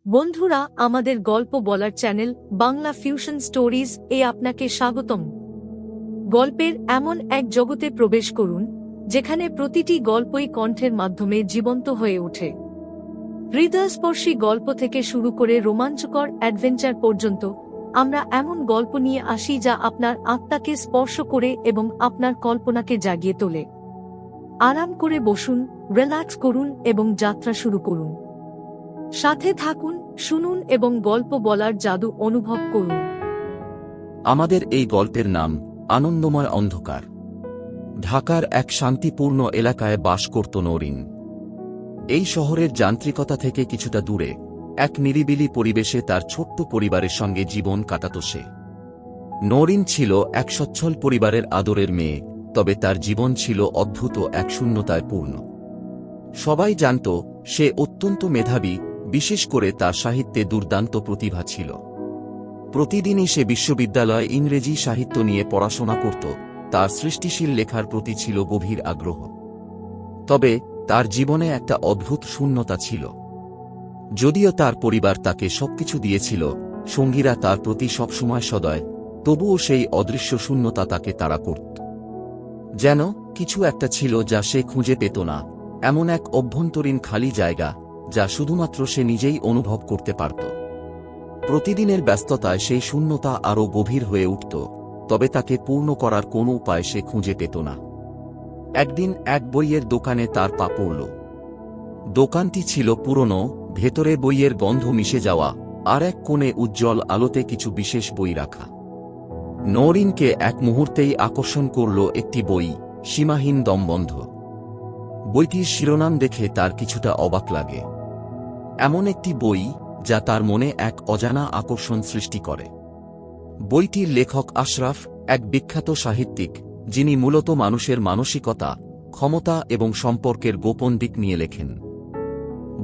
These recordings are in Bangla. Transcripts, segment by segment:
বন্ধুরা, আমাদের গল্প বলার চ্যানেল বাংলা ফিউশন স্টোরিজ এ আপনাকে স্বাগতম। গল্পের এমন এক জগতে প্রবেশ করুন যেখানে প্রতিটি গল্পই কণ্ঠের মাধ্যমে জীবন্ত হয়ে ওঠে। হৃদয়স্পর্শী গল্প থেকে শুরু করে রোমাঞ্চকর অ্যাডভেঞ্চার পর্যন্ত আমরা এমন গল্প নিয়ে আসি যা আপনার আত্মাকে স্পর্শ করে এবং আপনার কল্পনাকে জাগিয়ে তোলে। আরাম করে বসুন, রিল্যাক্স করুন এবং যাত্রা শুরু করুন। সাথে থাকুন, শুনুন এবং গল্প বলার জাদু অনুভব করুন। আমাদের এই গল্পের নাম আনন্দময় অন্ধকার। ঢাকার এক শান্তিপূর্ণ এলাকায় বাস করত নওরিন। এই শহরের যান্ত্রিকতা থেকে কিছুটা দূরে এক নিরিবিলি পরিবেশে তার ছোট্ট পরিবারের সঙ্গে জীবন কাটাত সে। নওরিন ছিল এক সচ্ছল পরিবারের আদরের মেয়ে, তবে তার জীবন ছিল অদ্ভুত এক শূন্যতায় পূর্ণ। সবাই জানত সে অত্যন্ত মেধাবী, বিশেষ করে তার সাহিত্যে দুর্দান্ত প্রতিভা ছিল। প্রতিদিনই সে বিশ্ববিদ্যালয়ে ইংরেজি সাহিত্য নিয়ে পড়াশোনা করত। তার সৃষ্টিশীল লেখার প্রতি ছিল গভীর আগ্রহ। তবে তার জীবনে একটা অদ্ভুত শূন্যতা ছিল। যদিও তার পরিবার তাকে সবকিছু দিয়েছিল, সঙ্গীরা তার প্রতি সবসময় সদয়, তবুও সেই অদৃশ্য শূন্যতা তাকে তাড়া করত। যেন কিছু একটা ছিল যা সে খুঁজে পেত না, এমন এক অভ্যন্তরীণ খালি জায়গা যা শুধুমাত্র সে নিজেই অনুভব করতে পারত। প্রতিদিনের ব্যস্ততায় সেই শূন্যতা আরও গভীর হয়ে উঠত, তবে তাকে পূর্ণ করার কোনো উপায় সে খুঁজে পেত না। একদিন এক বইয়ের দোকানে তার পা পড়ল। দোকানটি ছিল পুরনো, ভেতরে বইয়ের গন্ধ মিশে যাওয়া, আর এক কোণে উজ্জ্বল আলোতে কিছু বিশেষ বই রাখা। নওরিনকে এক মুহূর্তেই আকর্ষণ করল একটি বই, সীমাহীন দমবন্ধ। বইটির শিরোনাম দেখে তার কিছুটা অবাক লাগে। এমন একটি বই যা তার মনে এক অজানা আকর্ষণ সৃষ্টি করে। বইটির লেখক আশরাফ, এক বিখ্যাত সাহিত্যিক, যিনি মূলত মানুষের মানসিকতা, ক্ষমতা এবং সম্পর্কের গোপন দিক নিয়ে লেখেন।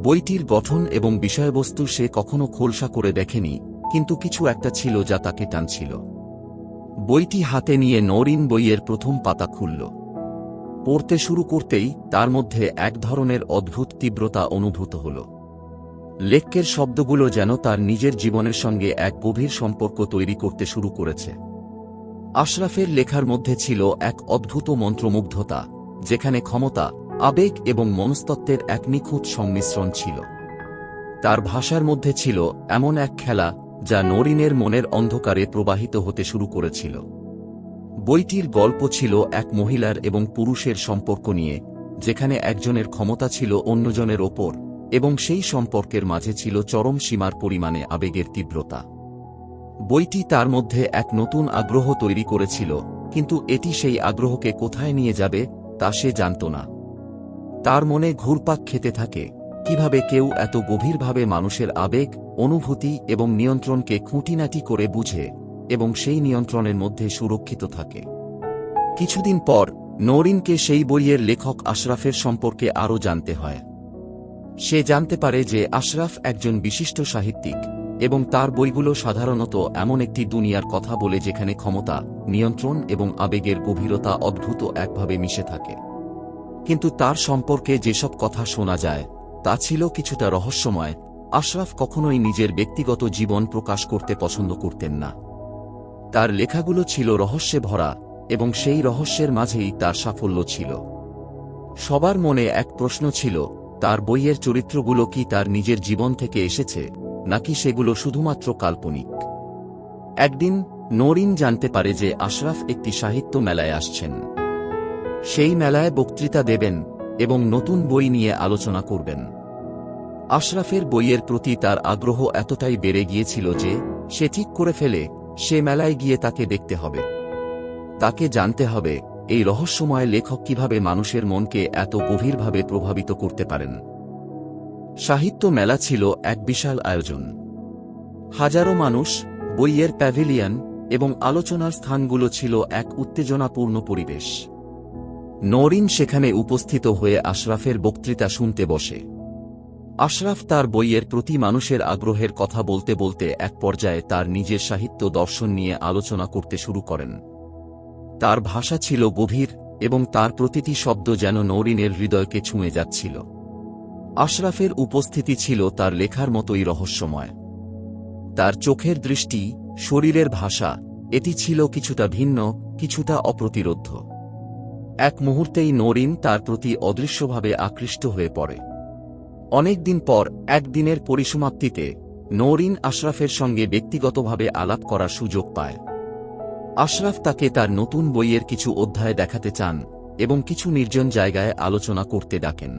বইটির গঠন এবং বিষয়বস্তু সে কখনো খোলসা করে দেখেনি, কিন্তু কিছু একটা ছিল যা তাকে টানছিল। বইটি হাতে নিয়ে নওরিন বইয়ের প্রথম পাতা খুলল। পড়তে শুরু করতেই তার মধ্যে এক ধরনের অদ্ভুত তীব্রতা অনুভূত হল। লেখকের শব্দগুলো যেন তার নিজের জীবনের সঙ্গে এক গভীর সম্পর্ক তৈরি করতে শুরু করেছে। আশরাফের লেখার মধ্যে ছিল এক অদ্ভুত মন্ত্রমুগ্ধতা, যেখানে ক্ষমতা, আবেগ এবং মনস্তত্ত্বের এক নিখুঁত সংমিশ্রণ ছিল। তার ভাষার মধ্যে ছিল এমন এক খেলা যা নওরিনের মনের অন্ধকারে প্রবাহিত হতে শুরু করেছিল। বইটির গল্প ছিল এক মহিলার এবং পুরুষের সম্পর্ক নিয়ে, যেখানে একজনের ক্ষমতা ছিল অন্যজনের ওপর, এবং সেই সম্পর্কের মাঝে ছিল চরম সীমার পরিমাণে আবেগের তীব্রতা। বইটি তার মধ্যে এক নতুন আগ্রহ তৈরি করেছিল, কিন্তু এটি সেই আগ্রহকে কোথায় নিয়ে যাবে তা সে জানত না। তার মনে ঘুরপাক খেতে থাকে, কিভাবে কেউ এত গভীরভাবে মানুষের আবেগ, অনুভূতি এবং নিয়ন্ত্রণকে খুঁটিনাটি করে বুঝে এবং সেই নিয়ন্ত্রণের মধ্যে সুরক্ষিত থাকে। কিছুদিন পর নওরিনকে সেই বইয়ের লেখক আশরাফের সম্পর্কে আরও জানতে হয়। সে জানতে পারে যে আশরাফ একজন বিশিষ্ট সাহিত্যিক, এবং তার বইগুলো সাধারণত এমন একটি দুনিয়ার কথা বলে যেখানে ক্ষমতা, নিয়ন্ত্রণ এবং আবেগের গভীরতা অদ্ভুত একভাবে মিশে থাকে। কিন্তু তার সম্পর্কে যেসব কথা শোনা যায় তা ছিল কিছুটা রহস্যময়। আশরাফ কখনোই নিজের ব্যক্তিগত জীবন প্রকাশ করতে পছন্দ করতেন না। তার লেখাগুলো ছিল রহস্যে ভরা, এবং সেই রহস্যের মাঝেই তার সাফল্য ছিল। সবার মনে এক প্রশ্ন ছিল, তার বইয়ের চরিত্রগুলো কি তার নিজের জীবন থেকে এসেছে, নাকি সেগুলো শুধুমাত্র কাল্পনিক। একদিন নওরিন জানতে পারে যে আশরাফ একটি সাহিত্য মেলায় আসছেন। সেই মেলায় বক্তৃতা দেবেন এবং নতুন বই নিয়ে আলোচনা করবেন। আশরাফের বইয়ের প্রতি তার আগ্রহ এতটাই বেড়ে গিয়েছিল যে সে ঠিক করে ফেলে সে মেলায় গিয়ে তাকে দেখতে হবে। তাকে জানতে হবে এই রহস্যময় লেখক কিভাবে মানুষের মনকে এত গভীরভাবে প্রভাবিত করতে পারেন। সাহিত্য মেলা ছিল এক বিশাল আয়োজন। হাজারো মানুষ, বইয়ের প্যাভিলিয়ন এবং আলোচনার স্থানগুলো ছিল এক উত্তেজনাপূর্ণ পরিবেশ। নওরিন সেখানে উপস্থিত হয়ে আশরাফের বক্তৃতা শুনতে বসে। আশরাফ তার বইয়ের প্রতি মানুষের আগ্রহের কথা বলতে বলতে এক পর্যায়ে তার নিজের সাহিত্য দর্শন নিয়ে আলোচনা করতে শুরু করেন। তার ভাষা ছিল গভীর, এবং তার প্রতিটি শব্দ যেন নওরিনের হৃদয়কে ছুঁয়ে যাচ্ছিল। আশরাফের উপস্থিতি ছিল তার লেখার মতোই রহস্যময়। তার চোখের দৃষ্টি, শরীরের ভাষা, এটি ছিল কিছুটা ভিন্ন, কিছুটা অপ্রতিরোধ্য। এক মুহূর্তেই নওরিন তার প্রতি অদৃশ্যভাবে আকৃষ্ট হয়ে পড়ে। অনেকদিন পর একদিনের পরিসমাপ্তিতে নওরিন আশরাফের সঙ্গে ব্যক্তিগতভাবে আলাপ করার সুযোগ পায়। আশরাফ তাকে তার নতুন বইয়ের কিছু অধ্যায় দেখাতে চান এবং কিছু নির্জন জায়গায় আলোচনা করতে ডাকেন।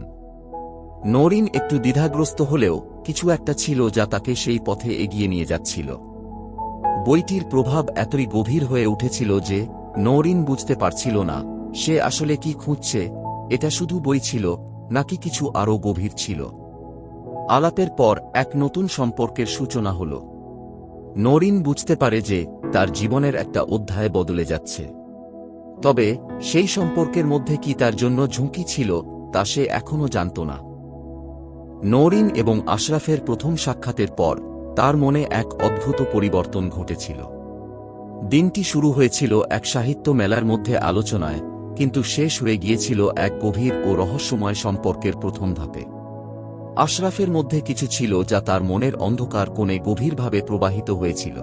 নওরিন একটু দ্বিধাগ্রস্ত হলেও কিছু একটা ছিল যা তাকে সেই পথে এগিয়ে নিয়ে যাচ্ছিল। বইটির প্রভাব এতই গভীর হয়ে উঠেছিল যে নওরিন বুঝতে পারছিল না সে আসলে কি খুঁজছে, এটা শুধু বই ছিল নাকি কিছু আরও গভীর ছিল। আলাপের পর এক নতুন সম্পর্কের সূচনা হল। নওরিন বুঝতে পারে যে তার জীবনের একটা অধ্যায় বদলে যাচ্ছে। তবে সেই সম্পর্কের মধ্যে কি তার জন্য ঝুঁকি ছিল তা সে এখনও জানত না। নওরিন এবং আশরাফের প্রথম সাক্ষাতের পর তার মনে এক অদ্ভুত পরিবর্তন ঘটেছিল। দিনটি শুরু হয়েছিল এক সাহিত্য মেলার মধ্যে আলোচনায়, কিন্তু শেষ হয়ে গিয়েছিল এক গভীর ও রহস্যময় সম্পর্কের প্রথম ধাপে। আশরাফের মধ্যে কিছু ছিল যা তার মনের অন্ধকার কোণে গভীরভাবে প্রবাহিত হয়েছিল।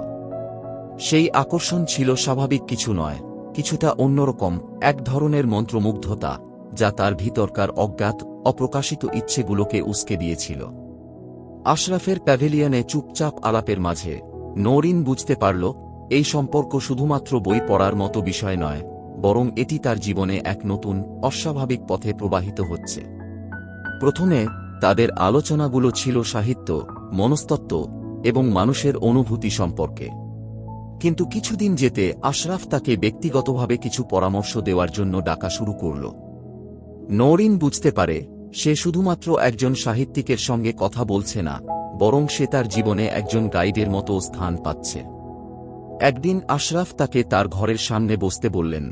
সেই আকর্ষণ ছিল স্বাভাবিক কিছু নয়, কিছুটা অন্যরকম, এক ধরনের মন্ত্রমুগ্ধতা যা তার ভিতরকার অজ্ঞাত অপ্রকাশিত ইচ্ছেগুলোকে উস্কে দিয়েছিল। আশরাফের প্যাভিলিয়নে চুপচাপ আলাপের মাঝে নওরিন বুঝতে পারল এই সম্পর্ক শুধুমাত্র বই পড়ার মতো বিষয় নয়, বরং এটি তার জীবনে এক নতুন অস্বাভাবিক পথে প্রবাহিত হচ্ছে। প্রথমে তাদের আলোচনাগুলো ছিল সাহিত্য, মনস্তত্ত্ব এবং মানুষের অনুভূতি সম্পর্কে। কিন্তু কিছুদিন যেতে আশরাফ তাকে ব্যক্তিগতভাবে কিছু পরামর্শ দেওয়ার জন্য ডাকা শুরু করল। নওরিন বুঝতে পারে সে শুধুমাত্র একজন সাহিত্যিকের সঙ্গে কথা বলছে না, বরং সে তার জীবনে একজন গাইডের মতো স্থান পাচ্ছে। একদিন আশরাফ তাকে তার ঘরের সামনে বসতে বললেন।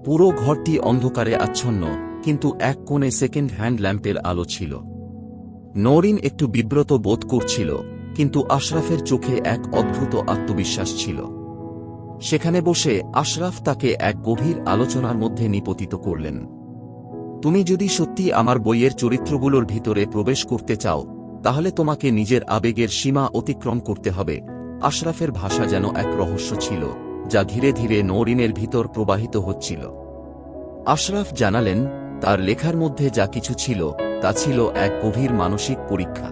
পুরো ঘরটি অন্ধকারে আচ্ছন্ন, কিন্তু এক কোণে সেকেন্ড হ্যান্ড ল্যাম্পের আলো ছিল। নওরিন একটু বিব্রত বোধ করছিল, কিন্তু আশরাফের চোখে এক অদ্ভুত আত্মবিশ্বাস ছিল। সেখানে বসে আশরাফ তাকে এক গভীর আলোচনার মধ্যে নিপতিত করলেন। তুমি যদি সত্যি আমার বইয়ের চরিত্রগুলোর ভিতরে প্রবেশ করতে চাও, তাহলে তোমাকে নিজের আবেগের সীমা অতিক্রম করতে হবে। আশরাফের ভাষা যেন এক রহস্য ছিল যা ধীরে ধীরে নওরিনের ভিতর প্রবাহিত হচ্ছিল। আশরাফ জানালেন তার লেখার মধ্যে যা কিছু ছিল তা ছিল এক গভীর মানসিক পরীক্ষা।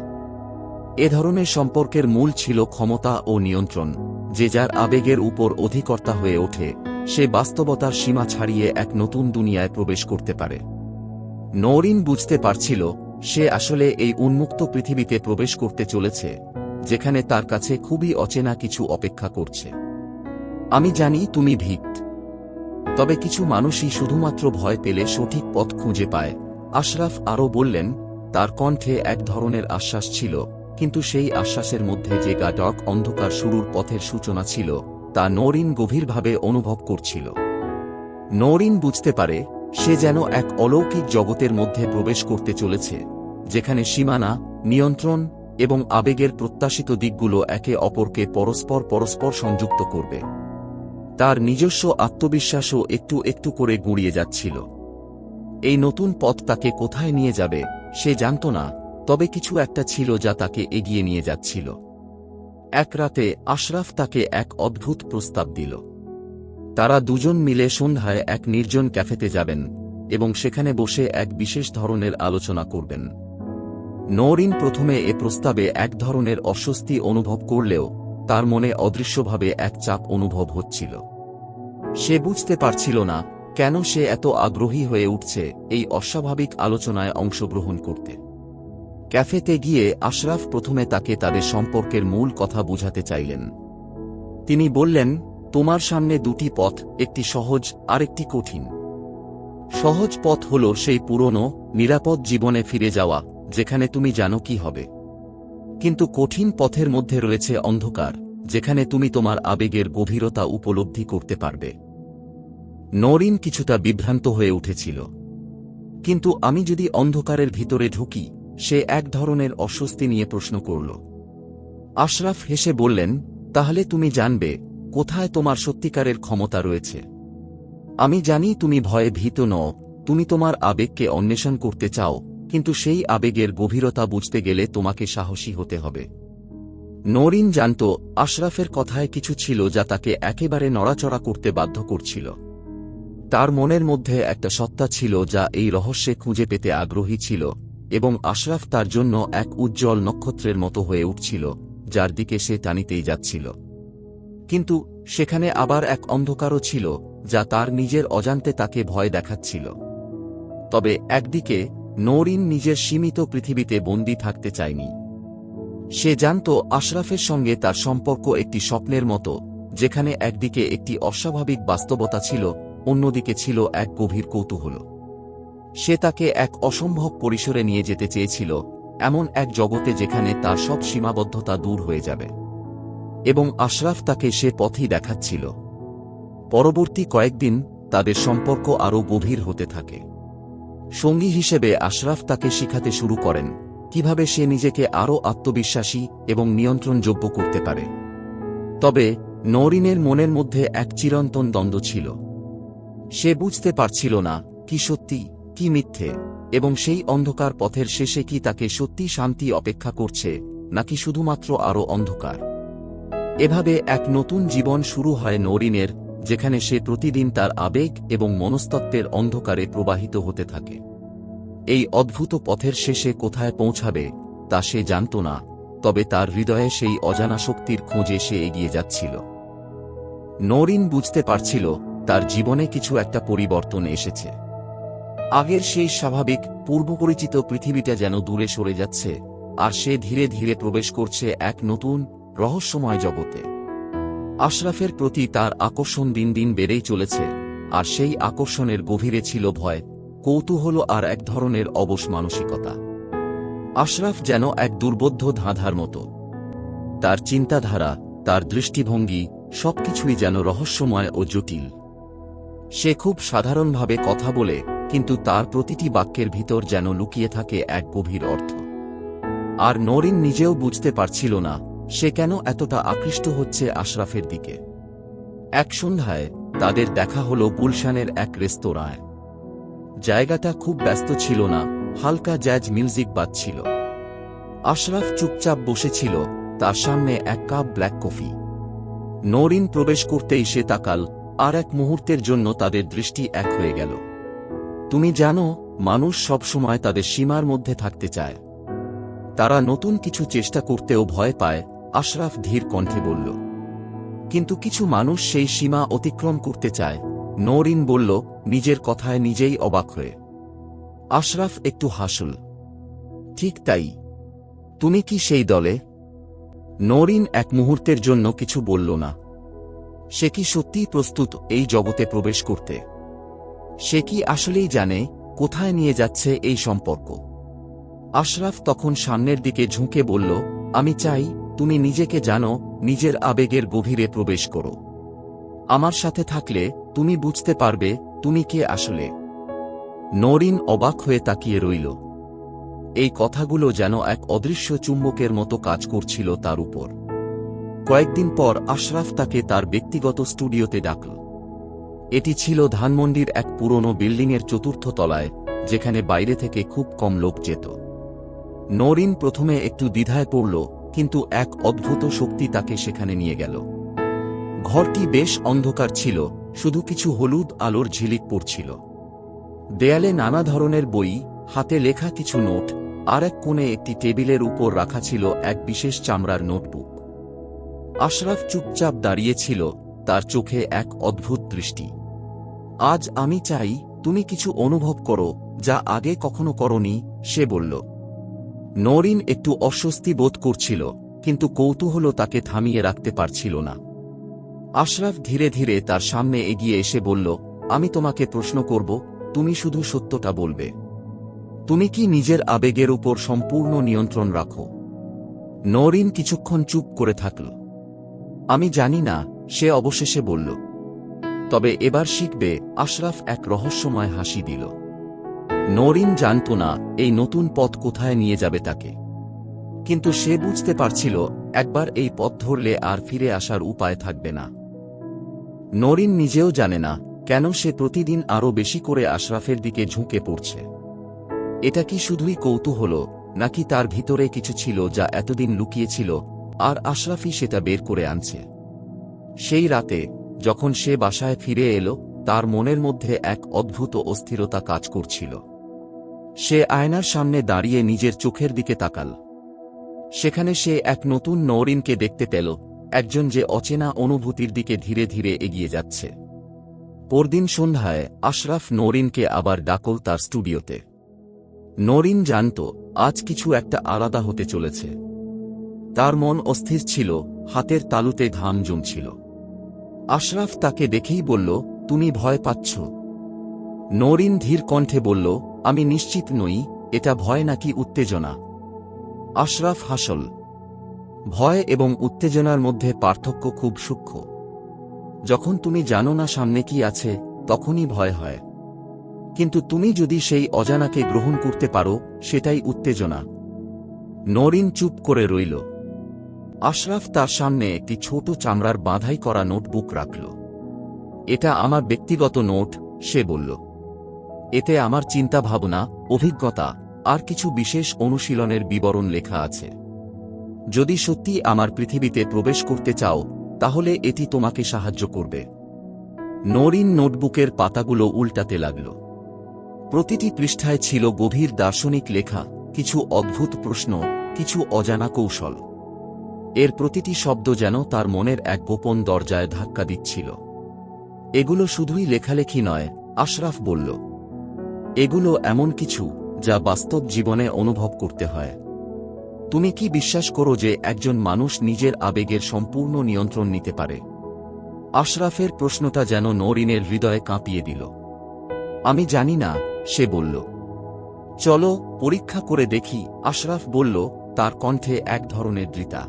এ ধরনের সম্পর্কের মূল ছিল ক্ষমতা ও নিয়ন্ত্রণ। যে যার আবেগের উপর অধিকর্তা হয়ে ওঠে সে বাস্তবতার সীমা ছাড়িয়ে এক নতুন দুনিয়ায় প্রবেশ করতে পারে। নওরিন বুঝতে পারছিল সে আসলে এই উন্মুক্ত পৃথিবীতে প্রবেশ করতে চলেছে, যেখানে তার কাছে খুবই অচেনা কিছু অপেক্ষা করছে। আমি জানি তুমি ভীত, তবে কিছু মানুষই শুধুমাত্র ভয় পেলে সঠিক পথ খুঁজে পায়। আশরাফ আরও বললেন, তার কণ্ঠে এক ধরনের আশ্বাস ছিল, কিন্তু সেই আশ্বাসের মধ্যে যে গাঢ় অন্ধকার শুরুর পথের সূচনা ছিল তা নওরিন গভীরভাবে অনুভব করছিল। নওরিন বুঝতে পারে সে যেন এক অলৌকিক জগতের মধ্যে প্রবেশ করতে চলেছে, যেখানে সীমানা, নিয়ন্ত্রণ এবং আবেগের প্রত্যাশিত দিকগুলো একে অপরকে পরস্পর সংযুক্ত করবে। তার নিজস্ব আত্মবিশ্বাসও একটু একটু করে গুঁড়িয়ে যাচ্ছিল। এই নতুন পথ তাকে কোথায় নিয়ে যাবে সে জানত না, তবে কিছু একটা ছিল যা তাকে এগিয়ে নিয়ে যাচ্ছিল। এক রাতে আশরাফ তাকে এক অদ্ভুত প্রস্তাব দিল। তারা দুজন মিলে সন্ধ্যায় এক নির্জন ক্যাফেতে যাবেন এবং সেখানে বসে এক বিশেষ ধরনের আলোচনা করবেন। নওরিন প্রথমে এ প্রস্তাবে এক ধরনের অস্বস্তি অনুভব করলেও তার মনে অদৃশ্যভাবে এক চাপ অনুভব হচ্ছিল। সে বুঝতে পারছিল না কেন সে এত আগ্রহী হয়ে উঠছে এই অস্বাভাবিক আলোচনায় অংশগ্রহণ করতে। ক্যাফেতে গিয়ে আশরাফ প্রথমে তাকে তাদের সম্পর্কের মূল কথা বোঝাতে চাইলেন। তিনি বললেন, তোমার সামনে দুটি পথ, একটি সহজ আর একটি কঠিন। সহজ পথ হল সেই পুরনো, নিরাপদ জীবনে ফিরে যাওয়া যেখানে তুমি জানো কি হবে। কিন্তু কঠিন পথের মধ্যে রয়েছে অন্ধকার, যেখানে তুমি তোমার আবেগের গভীরতা উপলব্ধি করতে পারবে। নওরিন কিছুটা বিভ্রান্ত হয়ে উঠেছিল। কিন্তু আমি যদি অন্ধকারের ভিতরে ঢুকি, সে এক ধরনের অস্বস্তি নিয়ে প্রশ্ন করল। আশরাফ হেসে বললেন, তাহলে তুমি জানবে কোথায় তোমার সত্যিকারের ক্ষমতা রয়েছে। আমি জানি তুমি ভয়ে ভীত নও, তুমি তোমার আবেগকে অন্বেষণ করতে চাও, কিন্তু সেই আবেগের গভীরতা বুঝতে গেলে তোমাকে সাহসী হতে হবে। নওরিন জানত আশরাফের কথায় কিছু ছিল যা তাকে একেবারে নড়াচড়া করতে বাধ্য করছিল। তার মনের মধ্যে একটা সত্তা ছিল যা এই রহস্যে খুঁজে পেতে আগ্রহী ছিল, এবং আশরাফ তার জন্য এক উজ্জ্বল নক্ষত্রের মতো হয়ে উঠছিল যার দিকে সে টানিতেই যাচ্ছিল। কিন্তু সেখানে আবার এক অন্ধকারও ছিল যা তার নিজের অজান্তে তাকে ভয় দেখাচ্ছিল। তবে একদিকে নওরিন নিজের সীমিত পৃথিবীতে বন্দী থাকতে চায়নি। সে জানত আশরাফের সঙ্গে তার সম্পর্ক একটি স্বপ্নের মতো, যেখানে একদিকে একটি অস্বাভাবিক বাস্তবতা ছিল, অন্যদিকে ছিল এক গভীর কৌতূহল। সে তাকে এক অসম্ভব পরিসরে নিয়ে যেতে চেয়েছিল, এমন এক জগতে যেখানে তার সব সীমাবদ্ধতা দূর হয়ে যাবে। এবং আশরাফ তাকে সে পথই দেখাচ্ছিল। পরবর্তী কয়েকদিন তাদের সম্পর্ক আরও গভীর হতে থাকে। সঙ্গী হিসেবে আশরাফ তাকে শিখাতে শুরু করেন কিভাবে সে নিজেকে আরও আত্মবিশ্বাসী এবং নিয়ন্ত্রণযোগ্য করতে পারে। তবে নওরিনের মনের মধ্যে এক চিরন্তন দ্বন্দ্ব ছিল। সে বুঝতে পারছিল না কি সত্যি কি মিথ্যে, এবং সেই অন্ধকার পথের শেষে কি তাকে সত্যি শান্তি অপেক্ষা করছে নাকি শুধুমাত্র আরও অন্ধকার। এভাবে এক নতুন জীবন শুরু হয় নওরিনের, যেখানে সে প্রতিদিন তার আবেগ এবং মনস্তত্ত্বের অন্ধকারে প্রবাহিত হতে থাকে। এই অদ্ভুত পথের শেষে কোথায় পৌঁছাবে তা সে জানত না, তবে তার হৃদয়ে সেই অজানা শক্তির খোঁজে সে এগিয়ে যাচ্ছিল। নওরিন বুঝতে পারছিল তার জীবনে কিছু একটা পরিবর্তন এসেছে। আগের সেই স্বাভাবিক পূর্বপরিচিত পৃথিবীটা যেন দূরে সরে যাচ্ছে, আর সে ধীরে ধীরে প্রবেশ করছে এক নতুন রহস্যময় জগতে। আশরাফের প্রতি তার আকর্ষণ দিন দিন বেড়েই চলেছে, আর সেই আকর্ষণের গভীরে ছিল ভয়, কৌতূহল আর এক ধরনের অবশ মানসিকতা। আশরাফ যেন এক দুর্বোধ্য ধাঁধার মতো। তার চিন্তাধারা, তার দৃষ্টিভঙ্গি সবকিছুই যেন রহস্যময় ও জটিল। সে খুব সাধারণভাবে কথা বলে, কিন্তু তার প্রতিটি বাক্যের ভিতর যেন লুকিয়ে থাকে এক গভীর অর্থ। আর নওরিন নিজেও বুঝতে পারছিল না সে কেন এতটা আকৃষ্ট হচ্ছে আশরাফের দিকে। এক সন্ধ্যায় তাদের দেখা হল গুলশানের এক রেস্তোরাঁয়। জায়গাটা খুব ব্যস্ত ছিল না, হালকা জ্যাজ মিউজিক বাজছিল। আশরাফ চুপচাপ বসেছিল, তার সামনে এক কাপ ব্ল্যাক কফি। নওরিন প্রবেশ করতেই সে তাকাল, আর এক মুহূর্তের জন্য তাদের দৃষ্টি এক হয়ে গেল। তুমি জানো, মানুষ সবসময় তাদের সীমার মধ্যে থাকতে চায়। তারা নতুন কিছু চেষ্টা করতেও ভয় পায়, আশরাফ ধীর কণ্ঠে বলল। কিন্তু কিছু মানুষ সেই সীমা অতিক্রম করতে চায়, নওরিন বলল, নিজের কথায় নিজেই অবাক হয়ে। আশরাফ একটু হাসল। ঠিক তাই। তুমি কি সেই দলে? নওরিন এক মুহূর্তের জন্য কিছু বলল না। সে কি সত্যিই প্রস্তুত এই জগতে প্রবেশ করতে? সে কি আসলেই জানে কোথায় নিয়ে যাচ্ছে এই সম্পর্ক? আশরাফ তখন সামনের দিকে ঝুঁকে বলল, আমি চাই তুমি নিজেকে জানো, নিজের আবেগের গভীরে প্রবেশ করো। আমার সাথে থাকলে তুমি বুঝতে পারবে তুমি কে আসলে। নওরিন অবাক হয়ে তাকিয়ে রইল। এই কথাগুলো যেন এক অদৃশ্য চুম্বকের মতো কাজ করছিল তার উপর। কয়েকদিন পর আশরাফ তাকে তার ব্যক্তিগত স্টুডিওতে ডাকল। এটি ছিল ধানমন্ডির এক পুরনো বিল্ডিংয়ের চতুর্থ তলায়, যেখানে বাইরে থেকে খুব কম লোক যেত। নওরিন প্রথমে একটু দ্বিধায় পড়ল, কিন্তু এক অদ্ভুত শক্তি তাকে সেখানে নিয়ে গেল। ঘরটি বেশ অন্ধকার ছিল, শুধু কিছু হলুদ আলোর ঝিলিক পড়ছিল। দেয়ালে নানা ধরনের বই, হাতে লেখা কিছু নোট, আর এক কোণে একটি টেবিলের উপর রাখা ছিল এক বিশেষ চামড়ার নোটবুক। আশরাফ চুপচাপ দাঁড়িয়েছিল, তার চোখে এক অদ্ভুত দৃষ্টি। আজ আমি চাই তুমি কিছু অনুভব করো যা আগে কখনো করনি, সে বলল। নওরিন একটু অস্বস্তি বোধ করছিল, কিন্তু কৌতূহল তাকে থামিয়ে রাখতে পারছিল না। আশরাফ ধীরে ধীরে তার সামনে এগিয়ে এসে বলল, আমি তোমাকে প্রশ্ন করব, তুমি শুধু সত্যটা বলবে। তুমি কি নিজের আবেগের উপর সম্পূর্ণ নিয়ন্ত্রণ রাখো? নওরিন কিছুক্ষণ চুপ করে থাকল। আমি জানি না, সে অবশেষে বলল। তবে এবার শিখবে। আশরাফ এক রহস্যময় হাসি দিল। নওরিন জানত না এই নতুন পথ কোথায় নিয়ে যাবে তাকে, কিন্তু সে বুঝতে পারছিল একবার এই পথ ধরলে আর ফিরে আসার উপায় থাকবে না। নওরিন নিজেও জানে না কেন সে প্রতিদিন আরও বেশি করে আশরাফের দিকে ঝুঁকে পড়ছে। এটা কি শুধুই কৌতূহল, নাকি তার ভিতরে কিছু ছিল যা এতদিন লুকিয়েছিল, আর আশরাফই সেটা বের করে আনছে? সেই রাতে যখন সে বাসায় ফিরে এলো, তার মনের মধ্যে এক অদ্ভুত অস্থিরতা কাজ করছিল। সে আয়নার সামনে দাঁড়িয়ে নিজের চোখের দিকে তাকাল। সেখানে সে এক নতুন নওরিনকে দেখতে পেল, একজন যে অচেনা অনুভূতির দিকে ধীরে ধীরে এগিয়ে যাচ্ছে। পরদিন সন্ধ্যায় আশরাফ নওরিনকে আবার ডাকল তার স্টুডিওতে। নওরিন জানত আজ কিছু একটা আলাদা হতে চলেছে। তার মন অস্থির ছিল, হাতের তালুতে ঘাম জমছিল। আশরাফ তাকে দেখেই বলল, তুমি ভয় পাচ্ছ? নওরিন ধীর কণ্ঠে বলল, আমি নিশ্চিত নই এটা ভয় নাকি উত্তেজনা। আশরাফ হাসল। ভয় এবং উত্তেজনার মধ্যে পার্থক্য খুব সূক্ষ্ম। যখন তুমি জানো না সামনে কি আছে, তখনই ভয় হয়। কিন্তু তুমি যদি সেই অজানাকে গ্রহণ করতে পারো, সেটাই উত্তেজনা। নওরিন চুপ করে রইল। আশরাফ তার সামনে একটি ছোট চামড়ার বাঁধাই করা নোটবুক রাখল। এটা আমার ব্যক্তিগত নোট, সে বলল। এতে আমার চিন্তা ভাবনা, অভিজ্ঞতা আর কিছু বিশেষ অনুশীলনের বিবরণ লেখা আছে। যদি সত্যি আমার পৃথিবীতে প্রবেশ করতে চাও, তাহলে এটি তোমাকে সাহায্য করবে। নওরিন নোটবুকের পাতাগুলো উল্টাতে লাগল। প্রতিটি পৃষ্ঠায় ছিল গভীর দার্শনিক লেখা, কিছু অদ্ভুত প্রশ্ন, কিছু অজানা কৌশল। এর প্রতিটি শব্দ যেন তার মনের এক গোপন দরজায় ধাক্কা দিচ্ছিল। এগুলো শুধুই লেখালেখি নয়, আশরাফ বলল। এগুলো এমন কিছু যা বাস্তব জীবনে অনুভব করতে হয়। তুমি কি বিশ্বাস করো যে একজন মানুষ নিজের আবেগের সম্পূর্ণ নিয়ন্ত্রণ নিতে পারে? আশরাফের প্রশ্নটা যেন নওরিনের হৃদয়ে কাঁপিয়ে দিল। আমি জানি না, সে বলল। চলো পরীক্ষা করে দেখি, আশরাফ বলল, তার কণ্ঠে এক ধরনের দৃঢ়তা।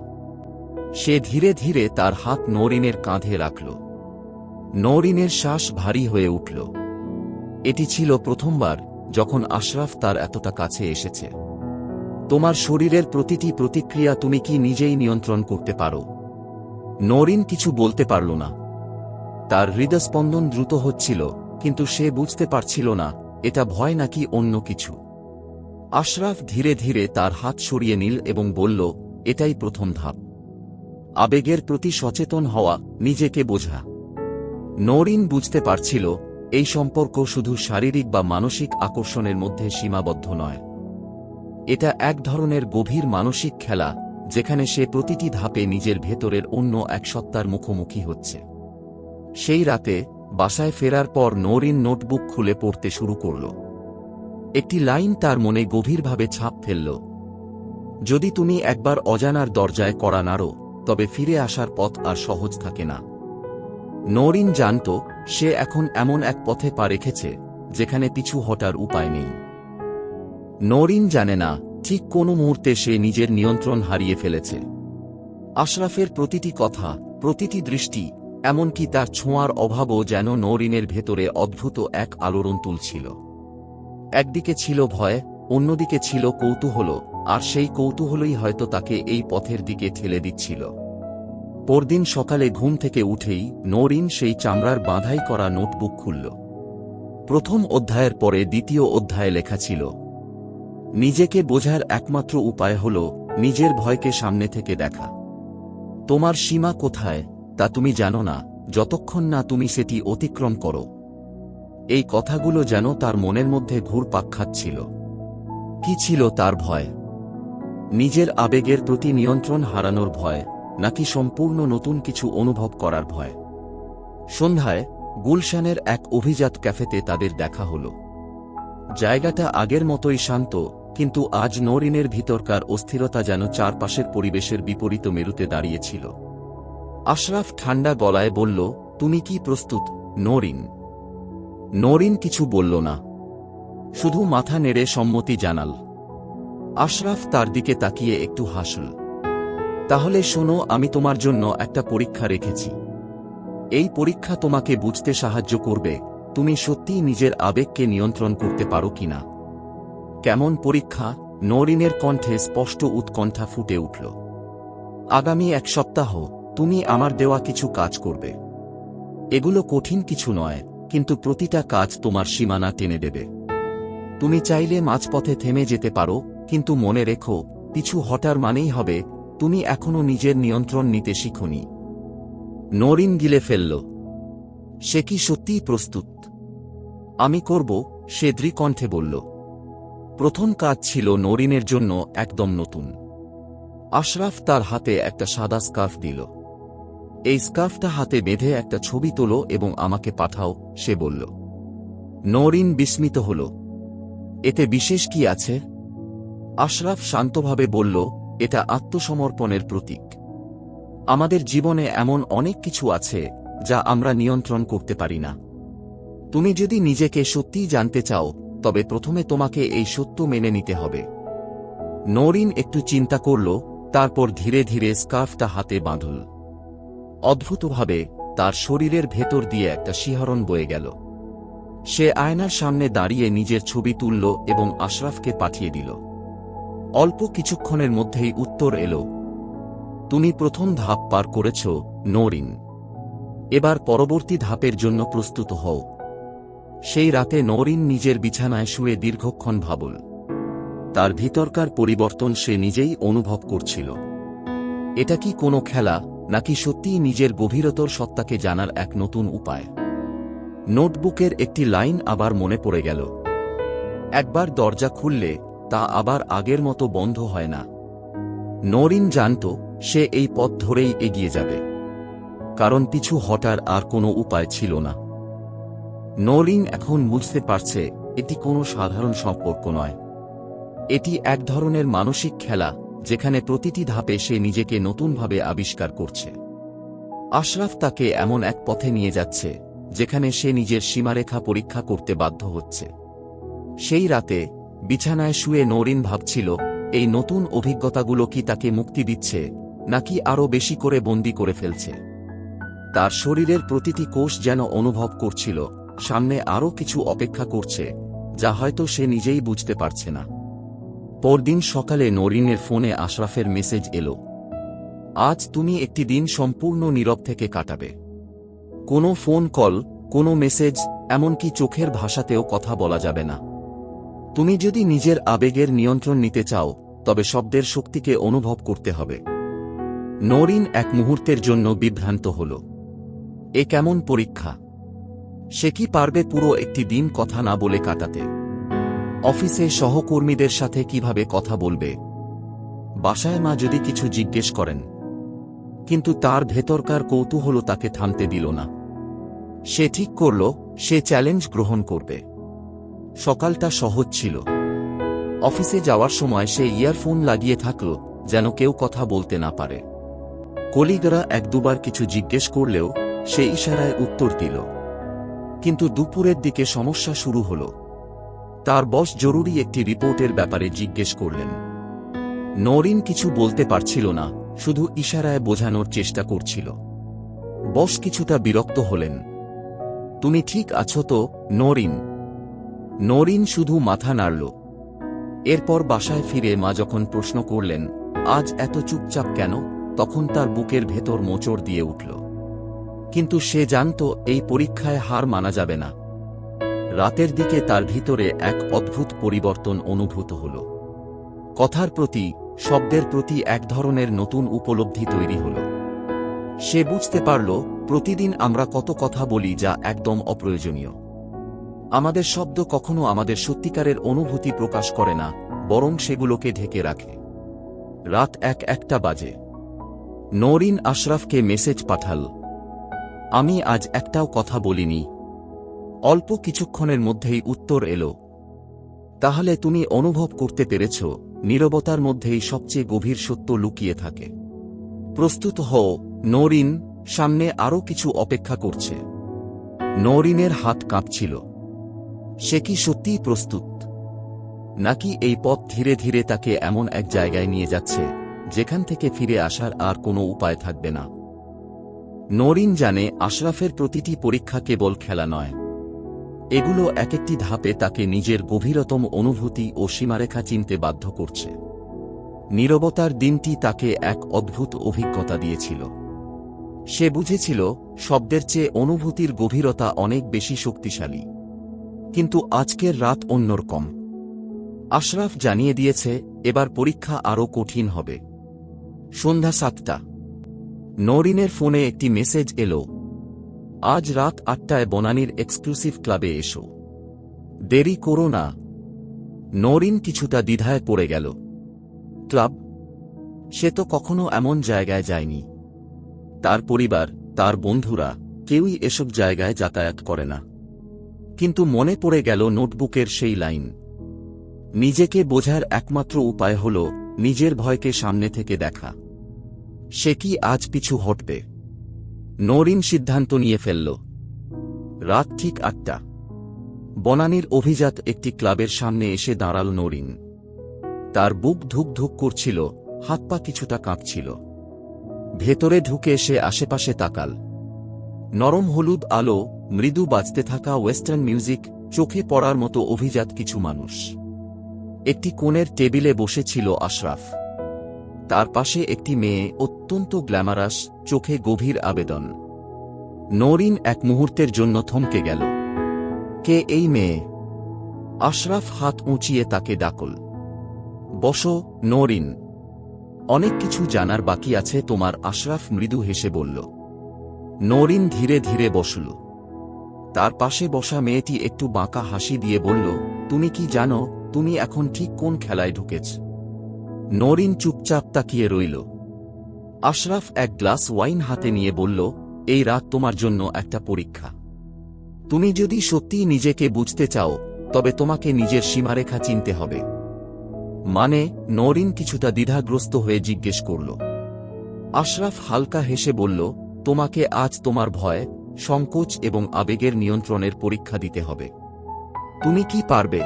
সে ধীরে ধীরে তার হাত নওরিনের কাঁধে রাখল। নওরিনের শ্বাস ভারী হয়ে উঠল। এটি ছিল প্রথমবার যখন আশরাফ তার এতটা কাছে এসেছে। তোমার শরীরের প্রতিটি প্রতিক্রিয়া তুমি কি নিজেই নিয়ন্ত্রণ করতে পারো? নওরিন কিছু বলতে পারল না। তার হৃদস্পন্দন দ্রুত হচ্ছিল, কিন্তু সে বুঝতে পারছিল না এটা ভয় নাকি অন্য কিছু। আশরাফ ধীরে ধীরে তার হাত সরিয়ে নিল এবং বলল, এটাই প্রথম ধাপ। আবেগের প্রতি সচেতন হওয়া, নিজেকে বোঝা। নওরিন বুঝতে পারছিল এই সম্পর্ক শুধু শারীরিক বা মানসিক আকর্ষণের মধ্যে সীমাবদ্ধ নয়। এটা এক ধরনের গভীর মানসিক খেলা, যেখানে সে প্রতিটি ধাপে নিজের ভেতরের অন্য এক সত্তার মুখোমুখি হচ্ছে। সেই রাতে বাসায় ফেরার পর নওরিন নোটবুক খুলে পড়তে শুরু করল। একটি লাইন তার মনে গভীরভাবে ছাপ ফেলল। যদি তুমি একবার অজানার দরজায় কড়া নাড়ো, তবে ফিরে আসার পথ আর সহজ থাকে না। নওরিন জানত সে এখন এমন এক পথে পা রেখেছে যেখানে পিছু হটার উপায় নেই। নওরিন জানে না ঠিক কোন মুহূর্তে সে নিজের নিয়ন্ত্রণ হারিয়ে ফেলেছে। আশরাফের প্রতিটি কথা, প্রতিটি দৃষ্টি, এমনকি তার ছোঁয়ার অভাবও যেন নওরিনের ভেতরে অদ্ভুত এক আলোড়ন তুলছিল। একদিকে ছিল ভয়, অন্যদিকে ছিল কৌতূহল, আর সেই কৌতূহলই হয়তো তাকে এই পথের দিকে ঠেলে দিচ্ছিল। পরদিন সকালে ঘুম থেকে উঠেই নওরিন সেই চামড়ার বাঁধাই করা নোটবুক খুলল। প্রথম অধ্যায়ের পরে দ্বিতীয় অধ্যায়ে লেখা ছিল, নিজেকে বোঝার একমাত্র উপায় হল নিজের ভয়কে সামনে থেকে দেখা। তোমার সীমা কোথায় তা তুমি জানো না, যতক্ষণ না তুমি সেটি অতিক্রম করো। এই কথাগুলো যেন তার মনের মধ্যে ঘুরপাক খাচ্ছিল। কি ছিল তার ভয়? নিজের আবেগের প্রতি নিয়ন্ত্রণ হারানোর ভয়, নাকি সম্পূর্ণ নতুন কিছু অনুভব করার ভয়? সন্ধ্যায় গুলশানের এক অভিজাত ক্যাফেতে তাদের দেখা হল। জায়গাটা আগের মতোই শান্ত, কিন্তু আজ নওরিনের ভিতরকার অস্থিরতা যেন চারপাশের পরিবেশের বিপরীত মেরুতে দাঁড়িয়েছিল। আশরাফ ঠান্ডা গলায় বলল, তুমি কি প্রস্তুত, নওরিন? নওরিন কিছু বলল না, শুধু মাথা নেড়ে সম্মতি জানাল। আশরাফ তার দিকে তাকিয়ে একটু হাসল। তাহলে শোনো, আমি তোমার জন্য একটা পরীক্ষা রেখেছি। এই পরীক্ষা তোমাকে বুঝতে সাহায্য করবে তুমি সত্যিই নিজের আবেগকে নিয়ন্ত্রণ করতে পারো কিনা। কেমন পরীক্ষা? নওরিনের কণ্ঠে স্পষ্ট উৎকণ্ঠা ফুটে উঠল। আগামী এক সপ্তাহ তুমি আমার দেওয়া কিছু কাজ করবে। এগুলো কঠিন কিছু নয়, কিন্তু প্রতিটা কাজ তোমার সীমানা টেনে দেবে। তুমি চাইলে মাঝপথে থেমে যেতে পারো, কিন্তু মনে রেখো, পিছু হটার মানেই হবে তুমি এখনো নিজের নিয়ন্ত্রণ নিতে শিখোনি। নরিন গিলে ফেলল। সে কি সত্যিই প্রস্তুত? আমি করব, সে দৃঢ়কণ্ঠে বলল। প্রথম কাজ ছিল নরিনের জন্য একদম নতুন। আশরাফ তার হাতে একটা সাদা স্কার্ফ দিল। এই স্কার্ফটা হাতে বেঁধে একটা ছবি তোলো এবং আমাকে পাঠাও, সে বলল। নরিন বিস্মিত হল। এতে বিশেষ কি আছে? আশরাফ শান্তভাবে বলল, এটা আত্মসমর্পণের প্রতীক। আমাদের জীবনে এমন অনেক কিছু আছে যা আমরা নিয়ন্ত্রণ করতে পারি না। তুমি যদি নিজেকে সত্যিই জানতে চাও, তবে প্রথমে তোমাকে এই সত্য মেনে নিতে হবে। নরিন একটু চিন্তা করল, তারপর ধীরে ধীরে স্কার্ফটা হাতে বাঁধল। অদ্ভুতভাবে তার শরীরের ভেতর দিয়ে একটা শিহরণ বয়ে গেল। সে আয়নার সামনে দাঁড়িয়ে নিজের ছবি তুলল এবং আশরাফকে পাঠিয়ে দিল। অল্প কিছুক্ষণের মধ্যেই উত্তর এল। তুমি প্রথম ধাপ পার করেছ, নরিন। এবার পরবর্তী ধাপের জন্য প্রস্তুত হও। সেই রাতে নরিন নিজের বিছানায় শুয়ে দীর্ঘক্ষণ ভাবল। তার ভিতরকার পরিবর্তন সে নিজেই অনুভব করছিল। এটা কি কোনো খেলা, নাকি সত্যিই নিজের গভীরতর সত্তাকে জানার এক নতুন উপায়? নোটবুকের একটি লাইন আবার মনে পড়ে গেল। একবার দরজা খুললে তা আবার আগের মতো বন্ধ হয় না। নরিন জানত সে এই পথ ধরেই এগিয়ে যাবে, কারণ পিছু হটার আর কোনো উপায় ছিল না। নরিন এখন বুঝতে পারছে এটি কোনো সাধারণ সম্পর্ক নয়। এটি এক ধরনের মানসিক খেলা, যেখানে প্রতিটি ধাপে সে নিজেকে নতুনভাবে আবিষ্কার করছে। আশরাফ তাকে এমন এক পথে নিয়ে যাচ্ছে যেখানে সে নিজের সীমারেখা পরীক্ষা করতে বাধ্য হচ্ছে। সেই রাতে বিছানায় শুয়ে নরিন ভাবছিল, এই নতুন অভিজ্ঞতাগুলো কি তাকে মুক্তি দিচ্ছে, নাকি আরও বেশি করে বন্দী করে ফেলছে। তার শরীরের প্রতিটি কোষ যেন অনুভব করছিল সামনে আরও কিছু অপেক্ষা করছে, যা হয়তো সে নিজেই বুঝতে পারছে না। পরদিন সকালে নরিনের ফোনে আশরাফের মেসেজ এলো। আজ তুমি একটি দিন সম্পূর্ণ নীরব থেকে কাটাবে। কোনো ফোন কল, কোনো মেসেজ, এমনকি চোখের ভাষাতেও কথা বলা যাবে না। তুমি যদি নিজের আবেগের নিয়ন্ত্রণ নিতে চাও, তবে শব্দের শক্তিকে অনুভব করতে হবে। নরিন এক মুহূর্তের জন্য বিভ্রান্ত হল। এ কেমন পরীক্ষা? সে কি পারবে পুরো একটি দিন কথা না বলে কাটাতে? অফিসে সহকর্মীদের সাথে কিভাবে কথা বলবে? বাসায় মা যদি কিছু জিজ্ঞেস করেন? কিন্তু তার ভেতরকার কৌতূহল তাকে থামতে দিল না। সে ঠিক করল, সে চ্যালেঞ্জ গ্রহণ করবে। সকালটা সহজ ছিল। অফিসে যাওয়ার সময় সে ইয়ারফোন লাগিয়ে থাকল, যেন কেউ কথা বলতে না পারে। কলিগরা এক দুবার কিছু জিজ্ঞেস করলেও সে ইশারায় উত্তর দিল। কিন্তু দুপুরের দিকে সমস্যা শুরু হল। তার বস জরুরি একটি রিপোর্টের ব্যাপারে জিজ্ঞেস করলেন। নরিন কিছু বলতে পারছিল না, শুধু ইশারায় বোঝানোর চেষ্টা করছিল। বস কিছুটা বিরক্ত হলেন। তুমি ঠিক আছো তো, নরিন? নরিন শুধু মাথা নাড়ল। এরপর বাসায় ফিরে মা যখন প্রশ্ন করলেন, আজ এত চুপচাপ কেন, তখন তার বুকের ভেতর মোচড় দিয়ে উঠল। কিন্তু সে জানত এই পরীক্ষায় হার মানা যাবে না। রাতের দিকে তার ভিতরে এক অদ্ভুত পরিবর্তন অনুভূত হল। কথার প্রতি, শব্দের প্রতি এক ধরনের নতুন উপলব্ধি তৈরি হল। সে বুঝতে পারল, প্রতিদিন আমরা কত কথা বলি যা একদম অপ্রয়োজনীয়। আমাদের শব্দ কখনো আমাদের সত্যিকারের অনুভূতি প্রকাশ করে না, বরং সেগুলোকে ঢেকে রাখে। রাত 1-1টা বাজে। নরিন আশরাফকে মেসেজ পাঠাল, আমি আজ একটাও কথা বলিনি। অল্প কিছুক্ষণের মধ্যেই উত্তর এলো, তাহলে তুমি অনুভব করতে পেরেছ নীরবতার মধ্যেই সবচেয়ে গভীর সত্য লুকিয়ে থাকে। প্রস্তুত হও, নরিন, সামনে আরও কিছু অপেক্ষা করছে। নরিনের হাত কাঁপছিল। সে কি সত্যিই প্রস্তুত? নাকি এই পথ ধীরে ধীরে তাকে এমন এক জায়গায় নিয়ে যাচ্ছে যেখান থেকে ফিরে আসার আর কোনো উপায় থাকবে না? নরিন জানে আশরাফের প্রতিটি পরীক্ষা কেবল খেলা নয়। এগুলো এক একটি ধাপে তাকে নিজের গভীরতম অনুভূতি ও সীমারেখা চিনতে বাধ্য করছে। নীরবতার দিনটি তাকে এক অদ্ভুত অভিজ্ঞতা দিয়েছিল। সে বুঝেছিল শব্দের চেয়ে অনুভূতির গভীরতা অনেক বেশি শক্তিশালী। কিন্তু আজকের রাত অন্যরকম। আশরাফ জানিয়ে দিয়েছে এবার পরীক্ষা আরও কঠিন হবে। সন্ধ্যা 7টা। নওরিনের ফোনে একটি মেসেজ এলো, আজ রাত 8টায় বনানীর এক্সক্লুসিভ ক্লাবে এসো, দেরি করো না। নওরিন কিছুটা দ্বিধায় পড়ে গেল। ক্লাব? সে তো কখনো এমন জায়গায় যায়নি। তার পরিবার, তার বন্ধুরা কেউই এসব জায়গায় যাতায়াত করে না। কিন্তু মনে পড়ে গেল নোটবুকের সেই লাইন, নিজেকে বোঝার একমাত্র উপায় হল নিজের ভয়কে সামনে থেকে দেখা। সে কি আজ পিছু হটবে? নওরিন সিদ্ধান্ত নিয়ে ফেলল। রাত ঠিক 8টা। বনানীর অভিজাত একটি ক্লাবের সামনে এসে দাঁড়াল নওরিন। তার বুক ধুক ধুক করছিল, হাত পা কিছুটা কাঁপছিল। ভেতরে ঢুকে সে আশেপাশে তাকাল। নরম হলুদ আলো, মৃদু বাজতে থাকা ওয়েস্টার্ন মিউজিক, চোখে পড়ার মতো অভিজাত কিছু মানুষ। একটি কোণের টেবিলে বসেছিল আশরাফ। তার পাশে একটি মেয়ে, অত্যন্ত গ্ল্যামারাস, চোখে গভীর আবেদন। নওরিন এক মুহূর্তের জন্য থমকে গেল। কে এই মেয়ে? আশরাফ হাত উঁচিয়ে তাকে ডাকল। বসো নওরিন, অনেক কিছু জানার বাকি আছে তোমার। আশরাফ মৃদু হেসে বলল। নওরিন ধীরে ধীরে বসল। তার পাশে বসা মেয়েটি একটু বাঁকা হাসি দিয়ে বলল, তুমি কি জানো তুমি এখন ঠিক কোন খেলায় ঢুকেছ? নওরিন চুপচাপ তাকিয়ে রইল। আশরাফ এক গ্লাস ওয়াইন হাতে নিয়ে বলল, এই রাত তোমার জন্য একটা পরীক্ষা। তুমি যদি সত্যিই নিজেকে বুঝতে চাও তবে তোমাকে নিজের সীমারেখা চিনতে হবে। মানে? নওরিন কিছুটা দ্বিধাগ্রস্ত হয়ে জিজ্ঞেস করল। আশরাফ হালকা হেসে বলল, তোমাকে আজ তোমার ভয়, সংকোচ এবং আবেগের নিয়ন্ত্রণের পরীক্ষা দিতে হবে। তুমি কি পারবে?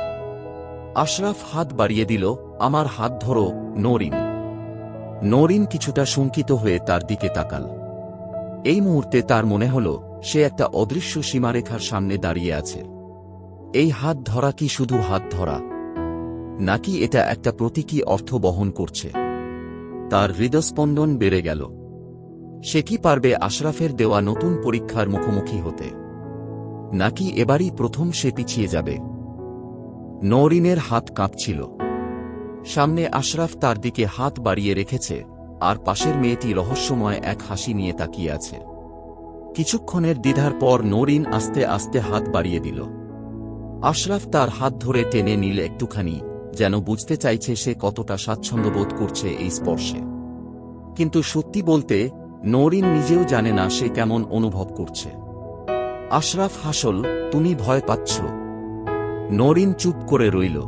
আশরাফ হাত বাড়িয়ে দিল। আমার হাত ধরো নওরিন। নওরিন কিছুটা শঙ্কিত হয়ে তার দিকে তাকাল। এই মুহূর্তে তার মনে হল সে একটা অদৃশ্য সীমারেখার সামনে দাঁড়িয়ে আছে। এই হাত ধরা কি শুধু হাত ধরা, নাকি এটা একটা প্রতীকী অর্থ বহন করছে? তার হৃদস্পন্দন বেড়ে গেল। সে কি পারবে আশরাফের দেওয়া নতুন পরীক্ষার মুখোমুখি হতে, নাকি এবারই প্রথম সে পিছিয়ে যাবে? নওরিনের হাত কাঁপছিল। সামনে আশরাফ তার দিকে হাত বাড়িয়ে রেখেছে, আর পাশের মেয়েটি রহস্যময় এক হাসি নিয়ে তাকিয়ে আছে। কিছুক্ষণের দ্বিধার পর নওরিন আস্তে আস্তে হাত বাড়িয়ে দিল। আশরাফ তার হাত ধরে টেনে নিল একটুখানি, যেন বুঝতে চাইছে সে কতটা স্বাচ্ছন্দ্য বোধ করছে এই স্পর্শে। কিন্তু সত্যি বলতে নওরিন নিজেও জানে না সে কেমন অনুভব করছে। আশরাফ হাসল, তুমি ভয় পাচ্ছ? নওরিন চুপ করে রইল।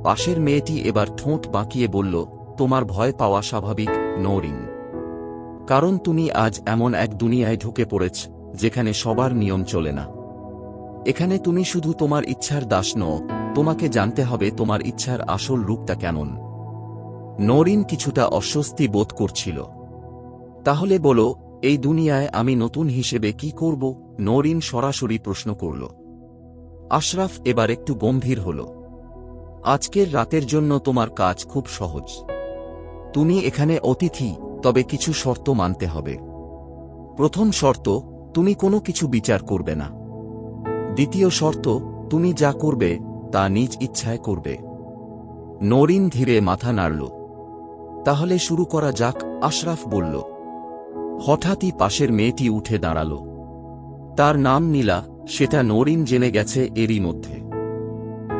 পাশের মেয়েটি এবার ঠোঁট বাঁকিয়ে বলল, তোমার ভয় পাওয়া স্বাভাবিক নওরিন, কারণ তুমি আজ এমন এক দুনিয়ায় ঢুকে পড়েছ যেখানে সবার নিয়ম চলে না। এখানে তুমি শুধু তোমার ইচ্ছার দাস নও, তোমাকে জানতে হবে তোমার ইচ্ছার আসল রূপটা কেমন। নওরিন কিছুটা অস্বস্তি বোধ করছিল। তাহলে বলো, এই দুনিয়ায় আমি নতুন হিসেবে কি করব? নওরিন সরাসরি প্রশ্ন করল। আশরাফ এবার একটু গম্ভীর হল। আজকের রাতের জন্য তোমার কাজ খুব সহজ। তুমি এখানে অতিথি, তবে কিছু শর্ত মানতে হবে। প্রথম শর্ত, তুমি কোনো কিছু বিচার করবে না। দ্বিতীয় শর্ত, তুমি যা করবে তা নিজ ইচ্ছায় করবে। নওরিন ধীরে মাথা নাড়ল। তাহলে শুরু করা যাক, আশরাফ বলল। হঠাৎই পাশের মেয়েটি উঠে দাঁড়াল। তার নাম নীলা, সেটা নওরিন জেনে গেছে এরই মধ্যে।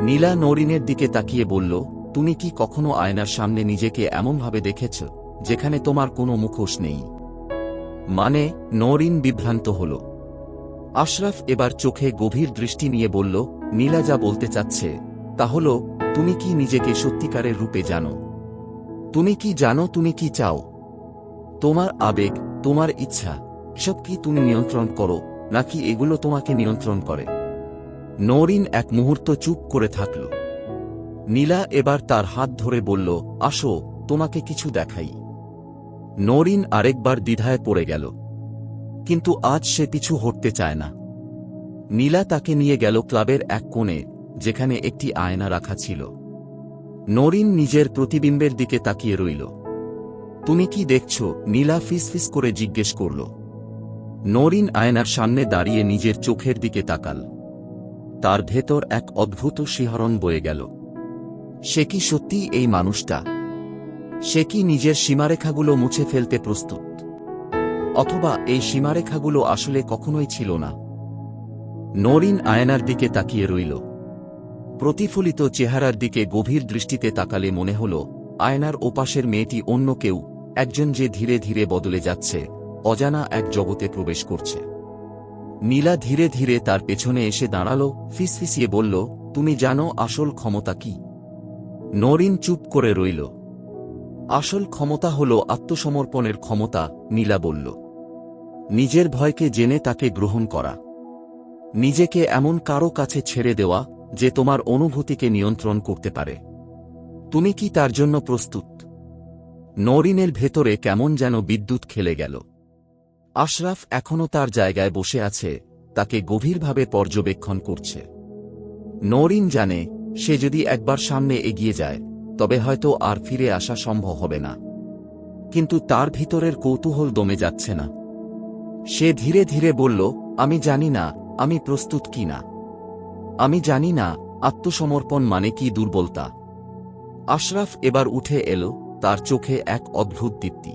নীলা নওরিনের দিকে তাকিয়ে বলল, তুমি কি কখনো আয়নার সামনে নিজেকে এমনভাবে দেখেছ যেখানে তোমার কোনো মুখোশ নেই? মানে? নওরিন বিভ্রান্ত হল। আশরাফ এবার চোখে গভীর দৃষ্টি নিয়ে বলল, নীলা যা বলতে চাচ্ছে তা হল, তুমি কি নিজেকে সত্যিকারের রূপে জানো? তুমি কি জানো তুমি কি চাও? তোমার আবেগ, তোমার ইচ্ছা, এসব কি তুমি নিয়ন্ত্রণ করো, নাকি এগুলো তোমাকে নিয়ন্ত্রণ করে? নওরিন এক মুহূর্ত চুপ করে থাকল। নীলা এবার তার হাত ধরে বলল, আসো তোমাকে কিছু দেখাই। নওরিন আরেকবার দ্বিধায় পড়ে গেল, কিন্তু আজ সে পিছু হটতে চায় না। নীলা তাকে নিয়ে গেল ক্লাবের এক কোণে, যেখানে একটি আয়না রাখা ছিল। নওরিন নিজের প্রতিবিম্বের দিকে তাকিয়ে রইল। তুমি কি দেখছ? নীলা ফিসফিস করে জিজ্ঞেস করল। নওরিন আয়নার সামনে দাঁড়িয়ে নিজের চোখের দিকে তাকাল। তার ভেতর এক অদ্ভুত শিহরণ বয়ে গেল। সে কি সত্যি এই মানুষটা? সে কি নিজের সীমারেখাগুলো মুছে ফেলতে প্রস্তুত? অথবা এই সীমারেখাগুলো আসলে কখনোই ছিল না? নরিন আয়নার দিকে তাকিয়ে রইল। প্রতিফলিত চেহারার দিকে গভীর দৃষ্টিতে তাকালে মনে হল আয়নার ওপাশের মেয়েটি অন্য কেউ, একজন যে ধীরে ধীরে বদলে যাচ্ছে, অজানা এক জগতে প্রবেশ করছে। নীলা ধীরে ধীরে তার পেছনে এসে দাঁড়াল, ফিসফিসিয়ে বলল, তুমি জানো আসল ক্ষমতা কি? নরিন চুপ করে রইল। আসল ক্ষমতা হল আত্মসমর্পণের ক্ষমতা, নীলা বলল। নিজের ভয়কে জেনে তাকে গ্রহণ করা। নিজেকে এমন কারো কাছে ছেড়ে দেওয়া যে তোমার অনুভূতিকে নিয়ন্ত্রণ করতে পারে। তুমি কি তার জন্য প্রস্তুত? নরিনের ভেতরে কেমন যেন বিদ্যুৎ খেলে গেল। আশরাফ এখনও তার জায়গায় বসে আছে, তাকে গভীরভাবে পর্যবেক্ষণ করছে। নরিন জানে সে যদি একবার সামনে এগিয়ে যায় তবে হয়তো আর ফিরে আসা সম্ভব হবে না। কিন্তু তার ভিতরের কৌতূহল দমে যাচ্ছে না। সে ধীরে ধীরে বলল, আমি জানি না আমি প্রস্তুত কি না। আমি জানি না আত্মসমর্পণ মানে কি দুর্বলতা। আশরাফ এবার উঠে এলো, তার চোখে এক অদ্ভুত দীপ্তি।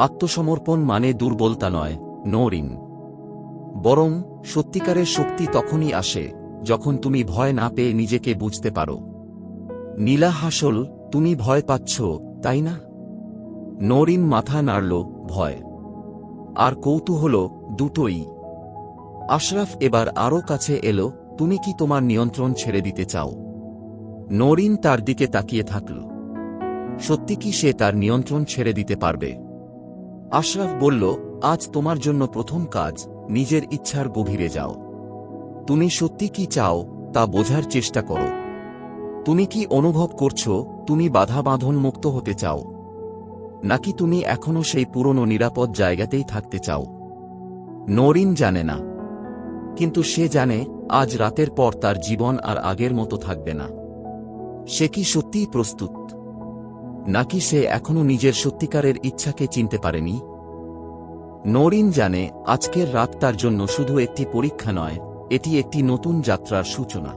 আত্মসমর্পণ মানে দুর্বলতা নয়, নরিন। বরং সত্যিকারের শক্তি তখনই আসে যখন তুমি ভয় না পেয়ে নিজেকে বুঝতে পারো। নীলা হাসল, তুমি ভয় পাচ্ছ, তাই না? নরিন মাথা নাড়ল, ভয় আর কৌতূহল দুটোই। আশরাফ এবার আরও কাছে এলো, তুমি কি তোমার নিয়ন্ত্রণ ছেড়ে দিতে চাও? নরিন তার দিকে তাকিয়ে থাকল। সত্যি কি সে তার নিয়ন্ত্রণ ছেড়ে দিতে পারবে? আশরাফ বলল, আজ তোমার জন্য প্রথম কাজ, নিজের ইচ্ছার গভীরে যাও। তুমি সত্যি কি চাও তা বোঝার চেষ্টা করো। তুমি কি অনুভব করছো তুমি বাধা বাঁধন মুক্ত হতে চাও, নাকি তুমি এখনো সেই পুরনো নিরাপদ জায়গাতেই থাকতে চাও? নরিন জানে না, কিন্তু সে জানে আজ রাতের পর তার জীবন আর আগের মতো থাকবে না। সে কি সত্যিই প্রস্তুত, নাকি সে এখনো নিজের সত্যিকারের ইচ্ছাকে চিনতে পারেনি? নরিন জানে আজকের রাত তার জন্য শুধু একটি পরীক্ষা নয়, এটি একটি নতুন যাত্রার সূচনা।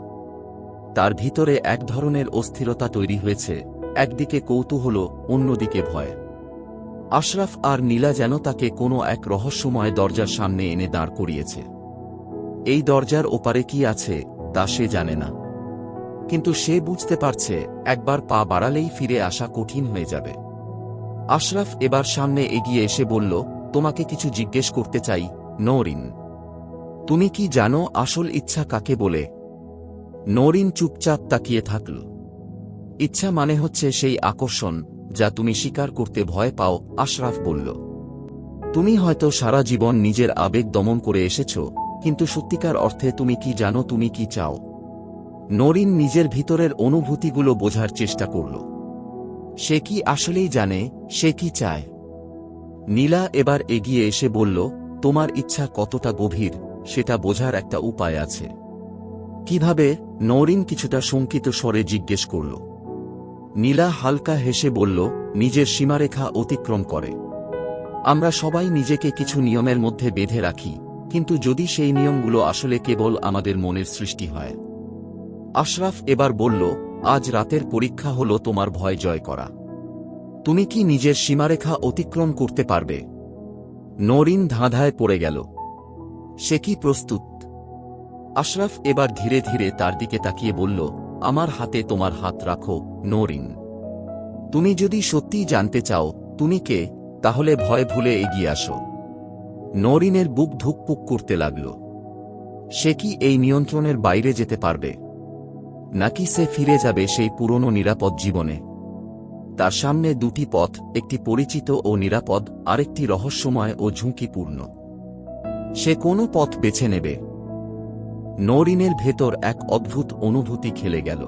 তার ভিতরে এক ধরনের অস্থিরতা তৈরি হয়েছে, একদিকে কৌতূহল, অন্যদিকে ভয়। আশরাফ আর নীলা যেন তাকে কোনো এক রহস্যময় দরজার সামনে এনে দাঁড় করিয়েছে। এই দরজার ওপারে কি আছে তা সে জানে না, কিন্তু সে বুঝতে পারছে একবার পা বাড়ালেই ফিরে আসা কঠিন হয়ে যাবে। আশরাফ এবার সামনে এগিয়ে এসে বলল, তোমাকে কিছু জিজ্ঞেস করতে চাই, নরিন। তুমি কি জানো আসল ইচ্ছা কাকে বলে? নরিন চুপচাপ তাকিয়ে থাকল। ইচ্ছা মানে হচ্ছে সেই আকর্ষণ যা তুমি স্বীকার করতে ভয় পাও, আশরাফ বলল। তুমি হয়তো সারা জীবন নিজের আবেগ দমন করে এসেছ, কিন্তু সত্যিকার অর্থে তুমি কি জানো তুমি কি চাও? নরিন নিজের ভিতরের অনুভূতিগুলো বোঝার চেষ্টা করল। সে কি আসলেই জানে সে কি চায়? নীলা এবার এগিয়ে এসে বলল, তোমার ইচ্ছা কতটা গভীর সেটা বোঝার একটা উপায় আছে। কিভাবে? নরিন কিছুটা শঙ্কিত স্বরে জিজ্ঞেস করল। নীলা হালকা হেসে বলল, নিজের সীমারেখা অতিক্রম করে। আমরা সবাই নিজেকে কিছু নিয়মের মধ্যে বেঁধে রাখি, কিন্তু যদি সেই নিয়মগুলো আসলে কেবল আমাদের মনের সৃষ্টি হয়। আশরাফ এবার বলল, আজ রাতের পরীক্ষা হল তোমার ভয় জয় করা। তুমি কি নিজের সীমারেখা অতিক্রম করতে পারবে? নরিন ধাঁধায় পড়ে গেল। সে কি প্রস্তুত? আশরাফ এবার ধীরে ধীরে তার দিকে তাকিয়ে বলল, আমার হাতে তোমার হাত রাখো, নরিন। তুমি যদি সত্যিই জানতে চাও তুমি কে, তাহলে ভয় ভুলে এগিয়ে আসো। নরিনের বুক ধুকপুক করতে লাগল। সে কি এই নিয়ন্ত্রণের বাইরে যেতে পারবে, নাকি সে ফিরে যাবে সেই পুরনো নিরাপদ জীবনে? তার সামনে দুটি পথ, একটি পরিচিত ও নিরাপদ, আরেকটি রহস্যময় ও ঝুঁকিপূর্ণ। সে কোনো পথ বেছে নেবে? নরিনের ভেতর এক অদ্ভুত অনুভূতি খেলে গেল।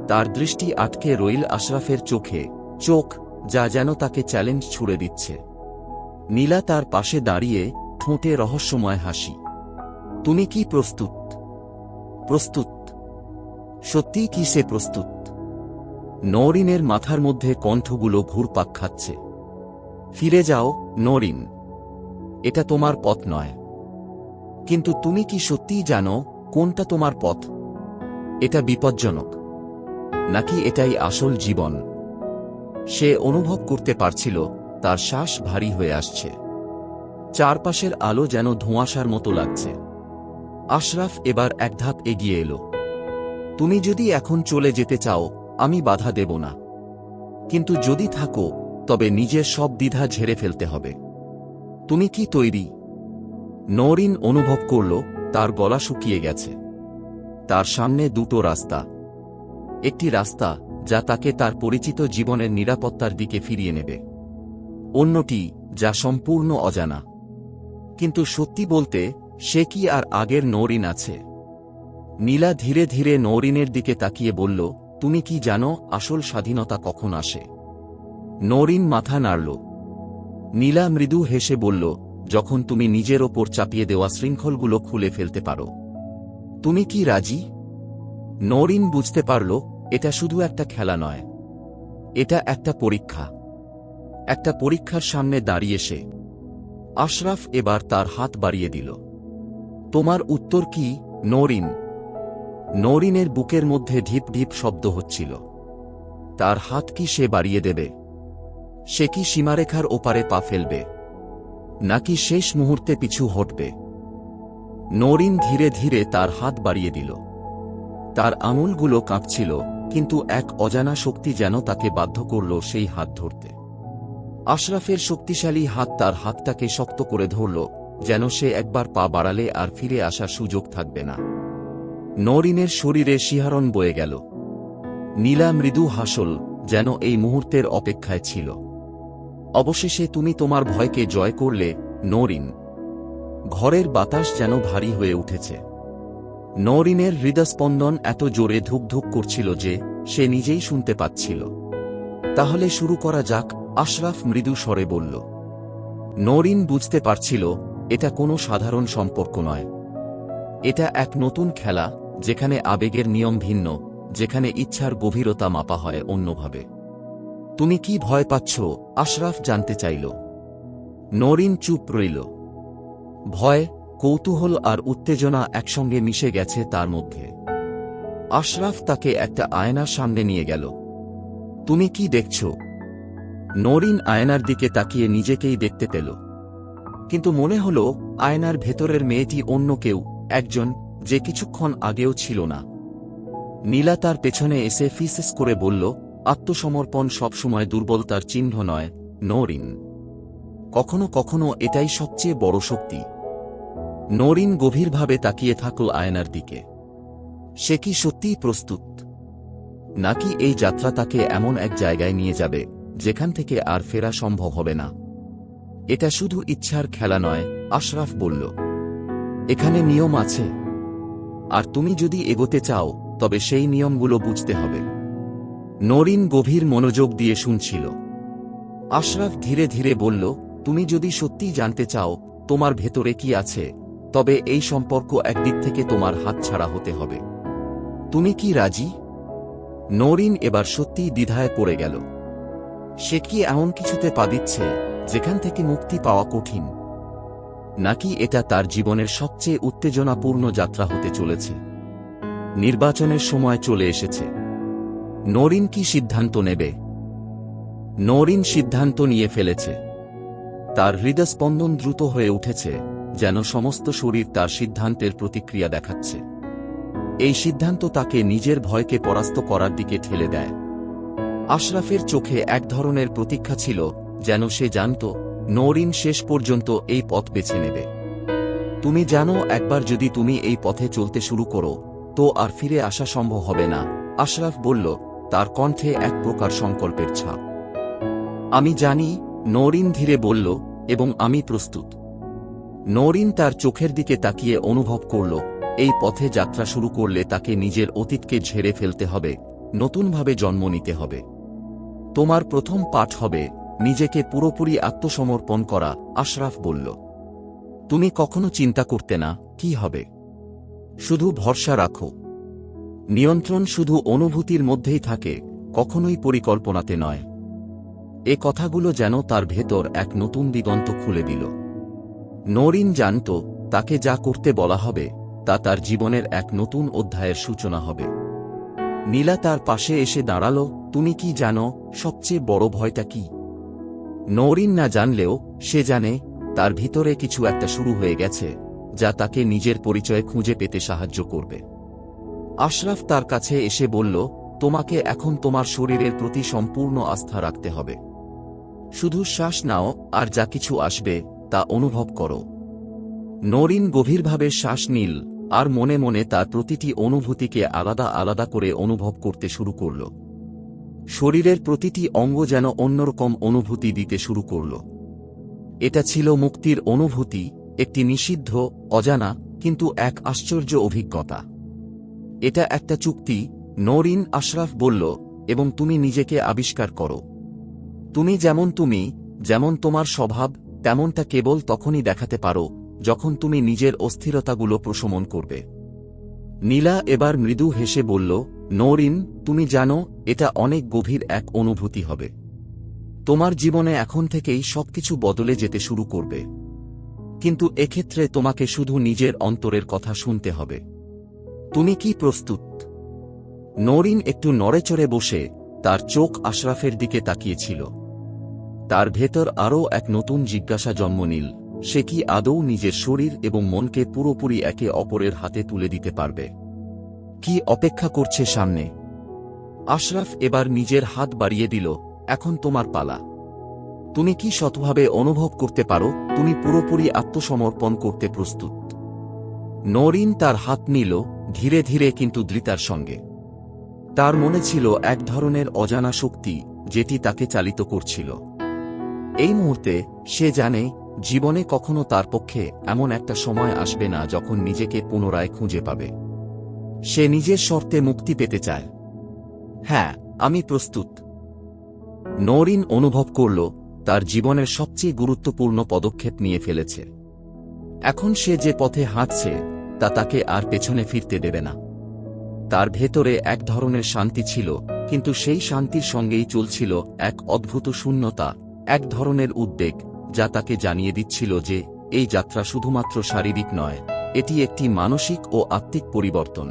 তার দৃষ্টি আটকে রইল আশরাফের চোখে, চোখ যা যেন তাকে চ্যালেঞ্জ ছুড়ে দিচ্ছে। নীলা তার পাশে দাঁড়িয়ে, ঠোঁটে রহস্যময় হাসি। তুমি কি প্রস্তুত? প্রস্তুত? সত্যিই কি সে প্রস্তুত? নরিনের মাথার মধ্যে কণ্ঠগুলো ঘুরপাক খাচ্ছে। ফিরে যাও, নরিন। এটা তোমার পথ নয়। কিন্তু তুমি কি সত্যিই জানো কোনটা তোমার পথ? এটা বিপজ্জনক। নাকি এটাই আসল জীবন? সে অনুভব করতে পারছিল তার শ্বাস ভারী হয়ে আসছে। চারপাশের আলো যেন ধোঁয়াশার মতো লাগছে। আশরাফ এবার এক ধাপ এগিয়ে এলো। তুমি যদি এখন চলে যেতে চাও, আমি বাধা দেব না, কিন্তু যদি থাকো তবে নিজের সব দ্বিধা ঝেড়ে ফেলতে হবে। তুমি কি তৈরি? নওরিন অনুভব করল তার গলা শুকিয়ে গেছে। তার সামনে দুটো রাস্তা। একটি রাস্তা যা তাকে তার পরিচিত জীবনের নিরাপত্তার দিকে ফিরিয়ে নেবে, অন্যটি যা সম্পূর্ণ অজানা। কিন্তু সত্যি বলতে, সে কি আর আগের নওরিন আছে? নীলা ধীরে ধীরে নওরিনের দিকে তাকিয়ে বলল, তুমি কি জানো আসল স্বাধীনতা কখন আসে? নওরিন মাথা নাড়ল। নীলা মৃদু হেসে বলল, যখন তুমি নিজের ওপর চাপিয়ে দেওয়া শৃঙ্খলগুলো খুলে ফেলতে পারো। তুমি কি রাজি? নওরিন বুঝতে পারল এটা শুধু একটা খেলা নয়, এটা একটা পরীক্ষা। একটা পরীক্ষার সামনে দাঁড়িয়ে সে। আশরাফ এবার তার হাত বাড়িয়ে দিল। তোমার উত্তর কি, নওরিন? নওরিনের বুকের মধ্যে ঢিপ ঢিপ শব্দ হচ্ছিল। তার হাত কি সে বাড়িয়ে দেবে? সে কি সীমারেখার ওপারে পা ফেলবে, নাকি শেষ মুহূর্তে পিছু হটবে? নওরিন ধীরে ধীরে তার হাত বাড়িয়ে দিল। তার আঙুলগুলো কাঁপছিল, কিন্তু এক অজানা শক্তি যেন তাকে বাধ্য করল সেই হাত ধরতে। আশরাফের শক্তিশালী হাত তার হাতটাকে শক্ত করে ধরল, যেন সে একবার পা বাড়ালে আর ফিরে আসার সুযোগ থাকবে না। নওরিনের শরীরে শিহরণ বয়ে গেল। নীলা মৃদু হাসল, যেন এই মুহূর্তের অপেক্ষায় ছিল। অবশেষে তুমি তোমার ভয়কে জয় করলে, নওরিন। ঘরের বাতাস যেন ভারী হয়ে উঠেছে। নওরিনের হৃদস্পন্দন এত জোরে ধুকধুক করছিল যে সে নিজেই শুনতে পাচ্ছিল। তাহলে শুরু করা যাক, আশরাফ মৃদু স্বরে বলল। নওরিন বুঝতে পারছিল এটা কোনো সাধারণ সম্পর্ক নয়। এটা এক নতুন খেলা, যেখানে আবেগের নিয়ম ভিন্ন, যেখানে ইচ্ছার গভীরতা মাপা হয় অন্যভাবে। তুমি কি ভয় পাচ্ছ? আশরাফ জানতে চাইল। নওরিন চুপ রইল। ভয়, কৌতূহল আর উত্তেজনা একসঙ্গে মিশে গেছে তার মধ্যে। আশরাফ তাকে একটা আয়নার সামনে নিয়ে গেল। তুমি কি দেখছ? নওরিন আয়নার দিকে তাকিয়ে নিজেকেই দেখতে পেল, কিন্তু মনে হল আয়নার ভেতরের মেয়েটি অন্য কেউ, একজন যে কিছুক্ষণ আগেও ছিল না। নীলা তার পেছনে এসে ফিসেস করে বলল, আত্মসমর্পণ সবসময় দুর্বলতার চিহ্ন নয়, নওরিন। কখনো কখনো এটাই সবচেয়ে বড় শক্তি। নওরিন গভীরভাবে তাকিয়ে থাকল আয়নার দিকে। সে কি সত্যিই প্রস্তুত? নাকি এই যাত্রা তাকে এমন এক জায়গায় নিয়ে যাবে যেখান থেকে আর ফেরা সম্ভব হবে না? এটা শুধু ইচ্ছার খেলা নয়, আশরাফ বলল। এখানে নিয়ম আছে, আর তুমি যদি এগোতে চাও তবে সেই নিয়মগুলো বুঝতে হবে। নওরিন গভীর মনোযোগ দিয়ে শুনছিল। আশরাফ ধীরে ধীরে বলল, তুমি যদি সত্যিই জানতে চাও তোমার ভেতরে কি আছে, তবে এই সম্পর্ক একদিক থেকে তোমার হাতছাড়া হতে হবে। তুমি কি রাজি? নওরিন এবার সত্যিই দ্বিধায় পড়ে গেল। সে কি এমন কিছুতে পা দিচ্ছে যেখান থেকে মুক্তি পাওয়া কঠিন? নাকি এটা তার জীবনের সবচেয়ে উত্তেজনাপূর্ণ যাত্রা হতে চলেছে? নির্বাচনের সময় চলে এসেছে। নওরিন কি সিদ্ধান্ত নেবে? নওরিন সিদ্ধান্ত নিয়ে ফেলেছে। তার হৃদস্পন্দন দ্রুত হয়ে উঠেছে, যেন সমস্ত শরীর তার সিদ্ধান্তের প্রতিক্রিয়া দেখাচ্ছে। এই সিদ্ধান্ত তাকে নিজের ভয়কে পরাস্ত করার দিকে ঠেলে দেয়। আশরাফের চোখে এক ধরনের প্রতীক্ষা ছিল, যেন সে জানত নওরিন শেষ পর্যন্ত এই পথ বেছে নেবে। তুমি জানো, একবার যদি তুমি এই পথে চলতে শুরু করো তো আর ফিরে আসা সম্ভব হবে না, আশরাফ বলল, তার কণ্ঠে এক প্রকার সংকল্পের ছাপ। আমি জানি, নওরিন ধীরে বলল, এবং আমি প্রস্তুত। নওরিন তার চোখের দিকে তাকিয়ে অনুভব করল, এই পথে যাত্রা শুরু করলে তাকে নিজের অতীতকে ঝেড়ে ফেলতে হবে, নতুনভাবে জন্ম নিতে হবে। তোমার প্রথম পাঠ হবে নিজেকে পুরোপুরি আত্মসমর্পণ করা, আশরাফ বলল। তুমি কখনো চিন্তা করতে না কি হবে। শুধু ভরসা রাখো। নিয়ন্ত্রণ শুধু অনুভূতির মধ্যেই থাকে, কখনোই পরিকল্পনাতে নয়। এ কথাগুলো যেন তার ভেতর এক নতুন দিগন্ত খুলে দিল। নওরিন জানত, তাকে যা করতে বলা হবে তা তার জীবনের এক নতুন অধ্যায়ের সূচনা হবে। নীলা তার পাশে এসে দাঁড়াল। তুমি কি জানো সবচেয়ে বড় ভয়টা কি? নওরিন না জানলেও সে জানে তার ভিতরে কিছু একটা শুরু হয়ে গেছে যা তাকে নিজের পরিচয় খুঁজে পেতে সাহায্য করবে। আশরাফ তার কাছে এসে বলল, তোমাকে এখন তোমার শরীরের প্রতি সম্পূর্ণ আস্থা রাখতে হবে। শুধু শ্বাস নাও আর যা কিছু আসবে তা অনুভব করো। নওরিন গভীরভাবে শ্বাস নিল আর মনে মনে তার প্রতিটি অনুভূতিকে আলাদা আলাদা করে অনুভব করতে শুরু করল। শরীরের প্রতিটি অঙ্গ যেন অন্যরকম অনুভূতি দিতে শুরু করল। এটা ছিল মুক্তির অনুভূতি, একটি নিষিদ্ধ, অজানা কিন্তু এক আশ্চর্য অভিজ্ঞতা। এটা একটা চুক্তি, নওরিন আশরাফ বলল, এবং তুমি নিজেকে আবিষ্কার করো। তুমি, যেমন তোমার স্বভাব, তেমনটা কেবল তখনই দেখাতে পারো যখন তুমি নিজের অস্থিরতাগুলো প্রশমন করবে। নীলা এবার মৃদু হেসে বলল, নওরিন, তুমি জানো এটা অনেক গভীর এক অনুভূতি হবে। তোমার জীবনে এখন থেকেই সবকিছু বদলে যেতে শুরু করবে। কিন্তু এক্ষেত্রে তোমাকে শুধু নিজের অন্তরের কথা শুনতে হবে। তুমি কি প্রস্তুত? নওরিন একটু নড়েচড়ে বসে তার চোখ আশরাফের দিকে তাকিয়েছিল। তার ভেতর আরও এক নতুন জিজ্ঞাসা জন্ম নিল, সে কি আদৌ নিজের শরীর এবং মনকে পুরোপুরি একে অপরের হাতে তুলে দিতে পারবে? কি অপেক্ষা করছে সামনে? আশরাফ এবার নিজের হাত বাড়িয়ে দিল, এখন তোমার পালা। তুমি কি সৎভাবে অনুভব করতে পারো তুমি পুরোপুরি আত্মসমর্পণ করতে প্রস্তুত? নওরিন তার হাত নিল, ধীরে ধীরে কিন্তু দৃঢ়তার সঙ্গে। তার মনে ছিল এক ধরনের অজানা শক্তি যেটি তাকে চালিত করছিল। এই মুহূর্তে সে জানে জীবনে কখনো তার পক্ষে এমন একটা সময় আসবে না যখন নিজেকে পুনরায় খুঁজে পাবে। সে নিজের শর্তে মুক্তি পেতে চায়। হ্যাঁ, আমি প্রস্তুত। নওরিন অনুভব করল তার জীবনের সবচেয়ে গুরুত্বপূর্ণ পদক্ষেপ নিয়ে ফেলেছে। এখন সে যে পথে হাঁটছে তা তাকে আর পেছনে ফিরতে দেবে না। তার ভেতরে এক ধরনের শান্তি ছিল, কিন্তু সেই শান্তির সঙ্গেই চলছিল এক অদ্ভুত শূন্যতা, এক ধরনের উদ্বেগ যা তাকে জানিয়ে দিচ্ছিল যে এই যাত্রা শুধুমাত্র শারীরিক নয়, এটি একটি মানসিক ও আত্মিক পরিবর্তন।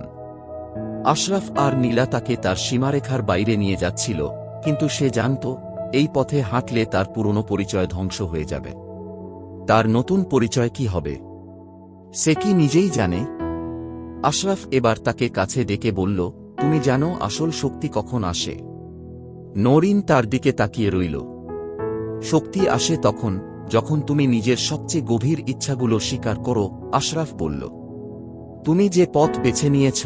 আশরাফ আর নীলা তাকে তার সীমারেখার বাইরে নিয়ে যাচ্ছিল, কিন্তু সে জানত এই পথে হাঁটলে তার পুরনো পরিচয় ধ্বংস হয়ে যাবে। তার নতুন পরিচয় কি হবে সে কি নিজেই জানে? আশরাফ এবার তাকে কাছে ডেকে বলল, তুমি জানো আসল শক্তি কখন আসে? নওরিন তার দিকে তাকিয়ে রইল। শক্তি আসে তখন যখন তুমি নিজের সবচেয়ে গভীর ইচ্ছাগুলো স্বীকার করো, আশরাফ বলল। তুমি যে পথ বেছে নিয়েছ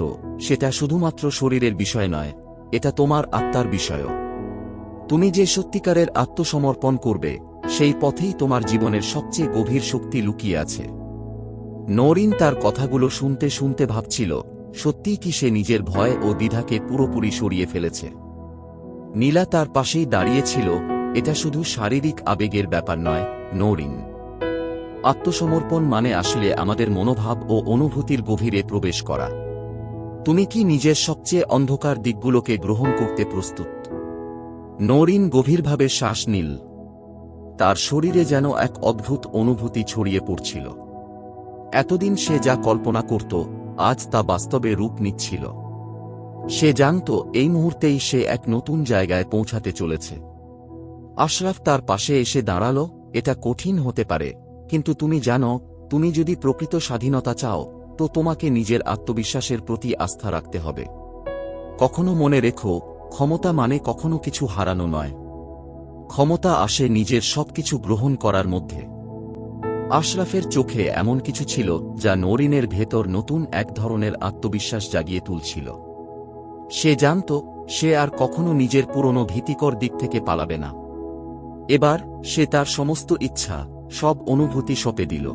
সেটা শুধুমাত্র শরীরের বিষয় নয়, এটা তোমার আত্মার বিষয়ও। তুমি যে সত্যিকারের আত্মসমর্পণ করবে সেই পথেই তোমার জীবনের সবচেয়ে গভীর শক্তি লুকিয়ে আছে। নওরিন তার কথাগুলো শুনতে শুনতে ভাবছিল, সত্যিই কি সে নিজের ভয় ও দ্বিধাকে পুরোপুরি সরিয়ে ফেলেছে? নীলা তার পাশেই দাঁড়িয়েছিল। এটা শুধু শারীরিক আবেগের ব্যাপার নয়, নওরিন। আত্মসমর্পণ মানে আসলে আমাদের মনোভাব ও অনুভূতির গভীরে প্রবেশ করা। তুমি কি নিজের সবচেয়ে অন্ধকার দিকগুলোকে গ্রহণ করতে প্রস্তুত? নওরিন গভীরভাবে শ্বাস নিল। তার শরীরে যেন এক অদ্ভুত অনুভূতি ছড়িয়ে পড়ছিল। এতদিন সে যা কল্পনা করত আজ তা বাস্তবে রূপ নিচ্ছিল। সে জানত এই মুহূর্তেই সে এক নতুন জায়গায় পৌঁছাতে চলেছে। আশরাফ তার পাশে এসে দাঁড়াল। এটা কঠিন হতে পারে, কিন্তু তুমি জানো, তুমি যদি প্রকৃত স্বাধীনতা চাও তো তোমাকে নিজের আত্মবিশ্বাসের প্রতি আস্থা রাখতে হবে। কখনো মনে রেখো, ক্ষমতা মানে কখনো কিছু হারানো নয়। ক্ষমতা আসে নিজের সবকিছু গ্রহণ করার মধ্যে। আশরাফের চোখে এমন কিছু ছিল যা নওরিনের ভেতর নতুন এক ধরনের আত্মবিশ্বাস জাগিয়ে তুলছিল। সে জানত সে আর কখনো নিজের পুরনো ভীতিকর দিক থেকে পালাবে না। এবার সে তার সমস্ত ইচ্ছা, সব অনুভূতি সঁপে দিল।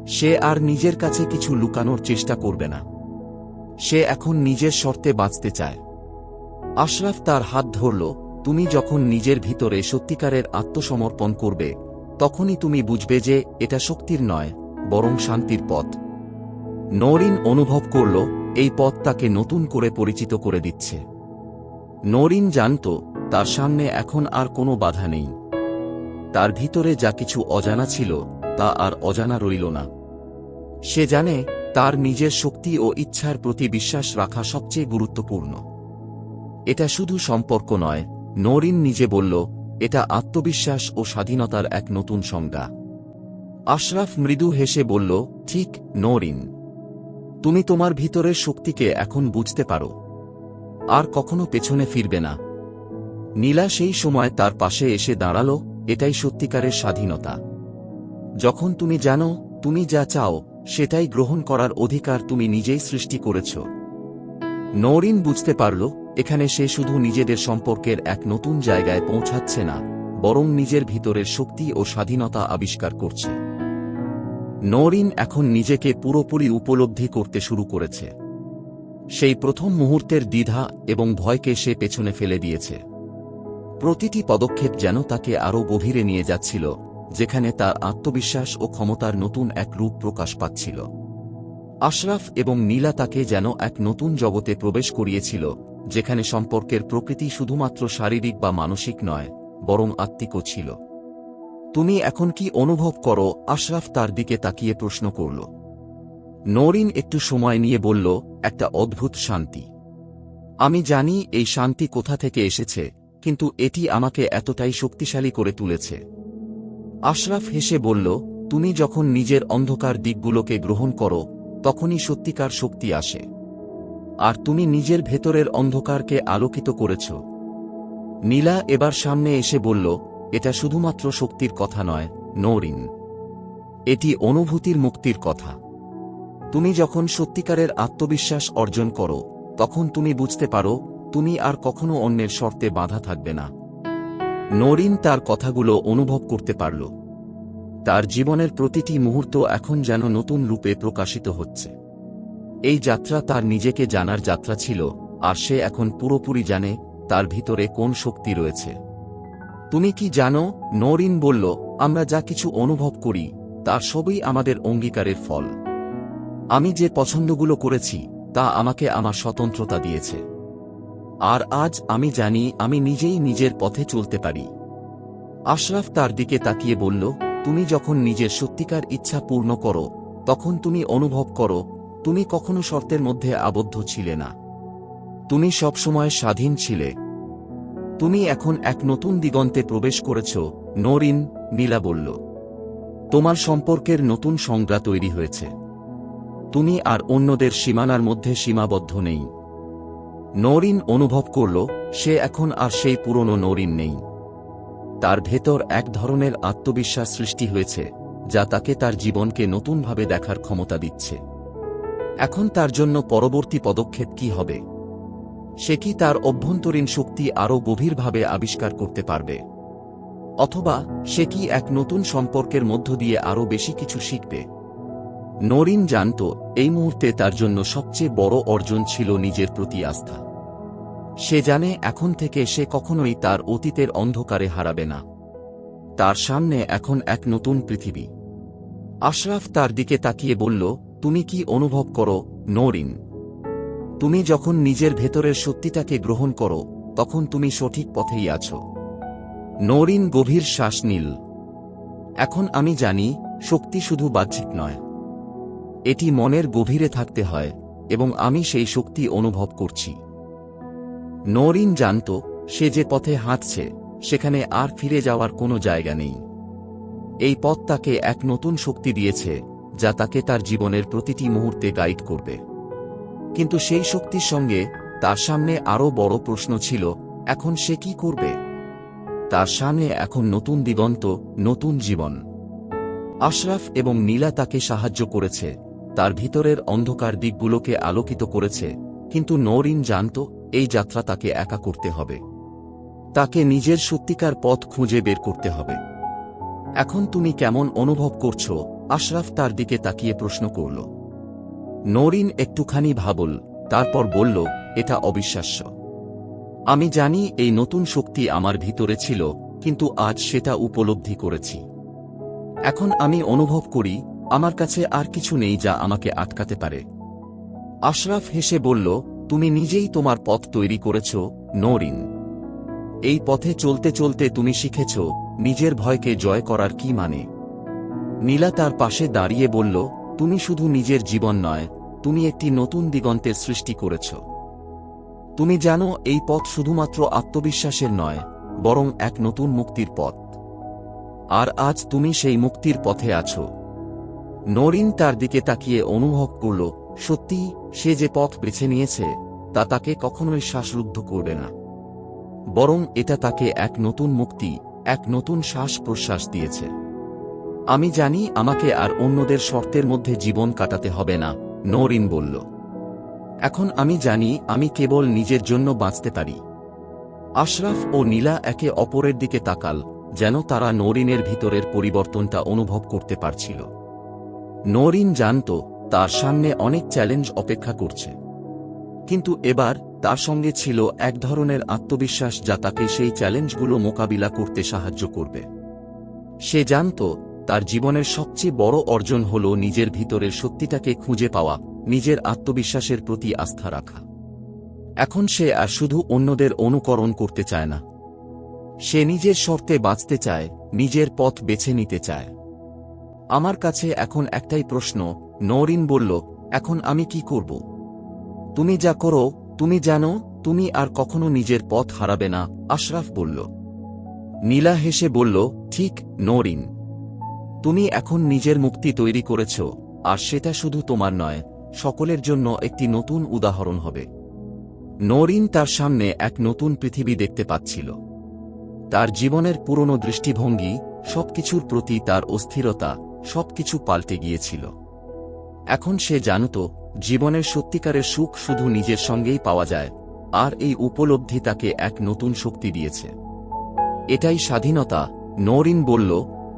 সে আর নিজের কাছে কিছু লুকানোর চেষ্টা করবে না। সে এখন নিজের শর্তে বাঁচতে চায়। আশরাফ তার হাত ধরল। তুমি যখন নিজের ভিতরে সত্যিকারের আত্মসমর্পণ করবে তখনই তুমি বুঝবে যে এটা শক্তির নয়, বরং শান্তির পথ। নওরিন অনুভব করল এই পথ তাকে নতুন করে পরিচিত করে দিচ্ছে। নওরিন জানত তার সামনে এখন আর কোনো বাধা নেই। তার ভিতরে যা কিছু অজানা ছিল তা আর অজানা রইল না। সে জানে তার নিজের শক্তি ও ইচ্ছার প্রতি বিশ্বাস রাখা সবচেয়ে গুরুত্বপূর্ণ। এটা শুধু সম্পর্ক নয়, নওরিন নিজে বলল, এটা আত্মবিশ্বাস ও স্বাধীনতার এক নতুন সংজ্ঞা। আশরাফ মৃদু হেসে বলল, ঠিক নওরিন, তুমি তোমার ভিতরের শক্তিকে এখন বুঝতে পারো, আর কখনো পেছনে ফিরবে না। নীলা সেই সময় তার পাশে এসে দাঁড়াল। এটাই সত্যিকারের স্বাধীনতা, যখন তুমি জানো তুমি যা চাও সেটাই গ্রহণ করার অধিকার তুমি নিজেই সৃষ্টি করেছ। নওরিন বুঝতে পারল, এখানে সে শুধু নিজেদের সম্পর্কের এক নতুন জায়গায় পৌঁছাচ্ছে না, বরং নিজের ভিতরের শক্তি ও স্বাধীনতা আবিষ্কার করছে। নওরিন এখন নিজেকে পুরোপুরি উপলব্ধি করতে শুরু করেছে। সেই প্রথম মুহূর্তের দ্বিধা এবং ভয়কে সে পেছনে ফেলে দিয়েছে। প্রতিটি পদক্ষেপ যেন তাকে আরও গভীরে নিয়ে যাচ্ছিল, যেখানে তার আত্মবিশ্বাস ও ক্ষমতার নতুন এক রূপ প্রকাশ পাচ্ছিল। আশরাফ এবং নীলা তাকে যেন এক নতুন জগতে প্রবেশ করিয়েছিল, যেখানে সম্পর্কের প্রকৃতি শুধুমাত্র শারীরিক বা মানসিক নয়, বরং আত্মিকও ছিল। তুমি এখন কি অনুভব করো? আশরাফ তার দিকে তাকিয়ে প্রশ্ন করল। নওরিন একটু সময় নিয়ে বলল, একটা অদ্ভুত শান্তি। আমি জানি এই শান্তি কোথা থেকে এসেছে, কিন্তু এটি আমাকে এতটাই শক্তিশালী করে তুলেছে। আশরাফ হেসে বলল, তুমি যখন নিজের অন্ধকার দিকগুলোকে গ্রহণ করো, তখনই সত্যিকার শক্তি আসে। আর তুমি নিজের ভেতরের অন্ধকারকে আলোকিত করেছ। নীলা এবার সামনে এসে বলল, এটা শুধুমাত্র শক্তির কথা নয় নওরিন, এটি অনুভূতির মুক্তির কথা। তুমি যখন সত্যিকারের আত্মবিশ্বাস অর্জন করো, তখন তুমি বুঝতে পারো তুমি আর কখনো অন্যের শর্তে বাধা থাকবে না। নওরিন তার কথাগুলো অনুভব করতে পারল। তার জীবনের প্রতিটি মুহূর্ত এখন যেন নতুন রূপে প্রকাশিত হচ্ছে। এই যাত্রা তার নিজেকে জানার যাত্রা ছিল, আর সে এখন পুরোপুরি জানে তার ভিতরে কোন শক্তি রয়েছে। তুমি কি জানো? নওরিন বলল, আমরা যা কিছু অনুভব করি তার সবই আমাদের অঙ্গীকারের ফল। আমি যে পছন্দগুলো করেছি তা আমাকে আমার স্বতন্ত্রতা দিয়েছে। আর আজ আমি জানি আমি নিজেই নিজের পথে চলতে পারি। আশরাফ তার দিকে তাকিয়ে বলল, তুমি যখন নিজের সত্যিকার ইচ্ছা পূর্ণ করো, তখন তুমি অনুভব করো তুমি কখনো শর্তের মধ্যে আবদ্ধ ছিলে না। তুমি সবসময় স্বাধীন ছিলে। তুমি এখন এক নতুন দিগন্তে প্রবেশ করেছ। নওরিন, নীলা বলল, তোমার সম্পর্কের নতুন সংজ্ঞা তৈরি হয়েছে। তুমি আর অন্যদের সীমানার মধ্যে সীমাবদ্ধ নেই। নওরিন অনুভব করল, সে এখন আর সেই পুরনো নওরিন নেই। তার ভেতর এক ধরনের আত্মবিশ্বাস সৃষ্টি হয়েছে, যা তাকে তার জীবনকে নতুনভাবে দেখার ক্ষমতা দিচ্ছে। এখন তার জন্য পরবর্তী পদক্ষেপ কি হবে? সে কি তার অভ্যন্তরীণ শক্তি আরও গভীরভাবে আবিষ্কার করতে পারবে? অথবা সে কি এক নতুন সম্পর্কের মধ্য দিয়ে আরও বেশি কিছু শিখবে? নওরিন জানত, এই মুহূর্তে তার জন্য সবচেয়ে বড় অর্জন ছিল নিজের প্রতি আস্থা। সে জানে এখন থেকে সে কখনোই তার অতীতের অন্ধকারে হারাবে না। তার সামনে এখন এক নতুন পৃথিবী। আশরাফ তার দিকে তাকিয়ে বলল, তুমি কি অনুভব করো নওরিন? তুমি যখন নিজের ভেতরের সত্যিটাকে গ্রহণ করো, তখন তুমি সঠিক পথেই আছো। নওরিন গভীর শ্বাস নিল। এখন আমি জানি, শক্তি শুধু বাহ্যিক নয়, এটি মনের গভীরে থাকতে হয়, এবং আমি সেই শক্তি অনুভব করছি। নওরিন জানত, সে যে পথে হাঁটছে সেখানে আর ফিরে যাওয়ার কোনো জায়গা নেই। এই পথ তাকে এক নতুন শক্তি দিয়েছে, যা তাকে তার জীবনের প্রতিটি মুহূর্তে গাইড করবে। কিন্তু সেই শক্তির সঙ্গে তার সামনে আরও বড় প্রশ্ন ছিল, এখন সে কি করবে? তার সামনে এখন নতুন দিগন্ত, নতুন জীবন। আশরাফ এবং নীলা তাকে সাহায্য করেছে, তার ভিতরের অন্ধকার দিকগুলোকে আলোকিত করেছে, কিন্তু নওরিন জানত, এই যাত্রা তাকে একা করতে হবে। তাকে নিজের সত্যিকার পথ খুঁজে বের করতে হবে। এখন তুমি কেমন অনুভব করছো? আশরাফ তার দিকে তাকিয়ে প্রশ্ন করল। নওরিন একটুখানি ভাবল, তারপর বলল, এটা অবিশ্বাস্য। আমি জানি এই নতুন শক্তি আমার ভিতরে ছিল, কিন্তু আজ সেটা উপলব্ধি করেছি। এখন আমি অনুভব করি আমার কাছে আর কিছু নেই যা আমাকে আটকাতে পারে। আশরাফ হেসে বলল, তুমি নিজেই তোমার পথ তৈরি করেছ নওরিন। এই পথে চলতে চলতে তুমি শিখেছ নিজের ভয়কে জয় করার কি মানে। নীলা তার পাশে দাঁড়িয়ে বলল, তুমি শুধু নিজের জীবন নয়, তুমি একটি নতুন দিগন্তের সৃষ্টি করেছ। তুমি জানো এই পথ শুধুমাত্র আত্মবিশ্বাসের নয়, বরং এক নতুন মুক্তির পথ। আর আজ তুমি সেই মুক্তির পথে আছো। নরিন তার দিকে তাকিয়ে অনুভব করল, সত্যি সে যে পথ বেছে নিয়েছে তা তাকে কখনোই শ্বাসরুদ্ধ করবে না, বরং এটা তাকে এক নতুন মুক্তি, এক নতুন শ্বাস প্রশ্বাস দিয়েছে। আমি জানি আমাকে আর অন্যদের শর্তের মধ্যে জীবন কাটাতে হবে না, নরিন বলল। এখন আমি জানি আমি কেবল নিজের জন্য বাঁচতে পারি। আশরাফ ও নীলা একে অপরের দিকে তাকাল, যেন তারা নরিনের ভিতরের পরিবর্তনটা অনুভব করতে পারছিল। নরিন জানত তার সামনে অনেক চ্যালেঞ্জ অপেক্ষা করছে, কিন্তু এবার তার সঙ্গে ছিল এক ধরনের আত্মবিশ্বাস যা তাকে সেই চ্যালেঞ্জগুলো মোকাবিলা করতে সাহায্য করবে। সে জানত তার জীবনের সবচেয়ে বড় অর্জন হল নিজের ভিতরের সত্যিটাকে খুঁজে পাওয়া, নিজের আত্মবিশ্বাসের প্রতি আস্থা রাখা। এখন সে আর শুধু অন্যদের অনুকরণ করতে চায় না, সে নিজের শর্তে বাঁচতে চায়, নিজের পথ বেছে নিতে চায়। আমার কাছে এখন একটাই প্রশ্ন, নরিন বলল, এখন আমি কি করব? তুমি যা করো, তুমি জানো তুমি আর কখনো নিজের পথ হারাবে না, আশরাফ বলল। নীলা হেসে বলল, ঠিক নরিন, তুমি এখন নিজের মুক্তি তৈরি করেছ, আর সেটা শুধু তোমার নয়, সকলের জন্য একটি নতুন উদাহরণ হবে। নরিন তার সামনে এক নতুন পৃথিবী দেখতে পাচ্ছিল। তার জীবনের পুরনো দৃষ্টিভঙ্গি, সবকিছুর প্রতি তার অস্থিরতা, সবকিছু পাল্টে গিয়েছিল। এখন সে জানত জীবনের সত্যিকারের সুখ শুধু নিজের সঙ্গেই পাওয়া যায়, আর এই উপলব্ধি তাকে এক নতুন শক্তি দিয়েছে। এটাই স্বাধীনতা, নরিন বলল,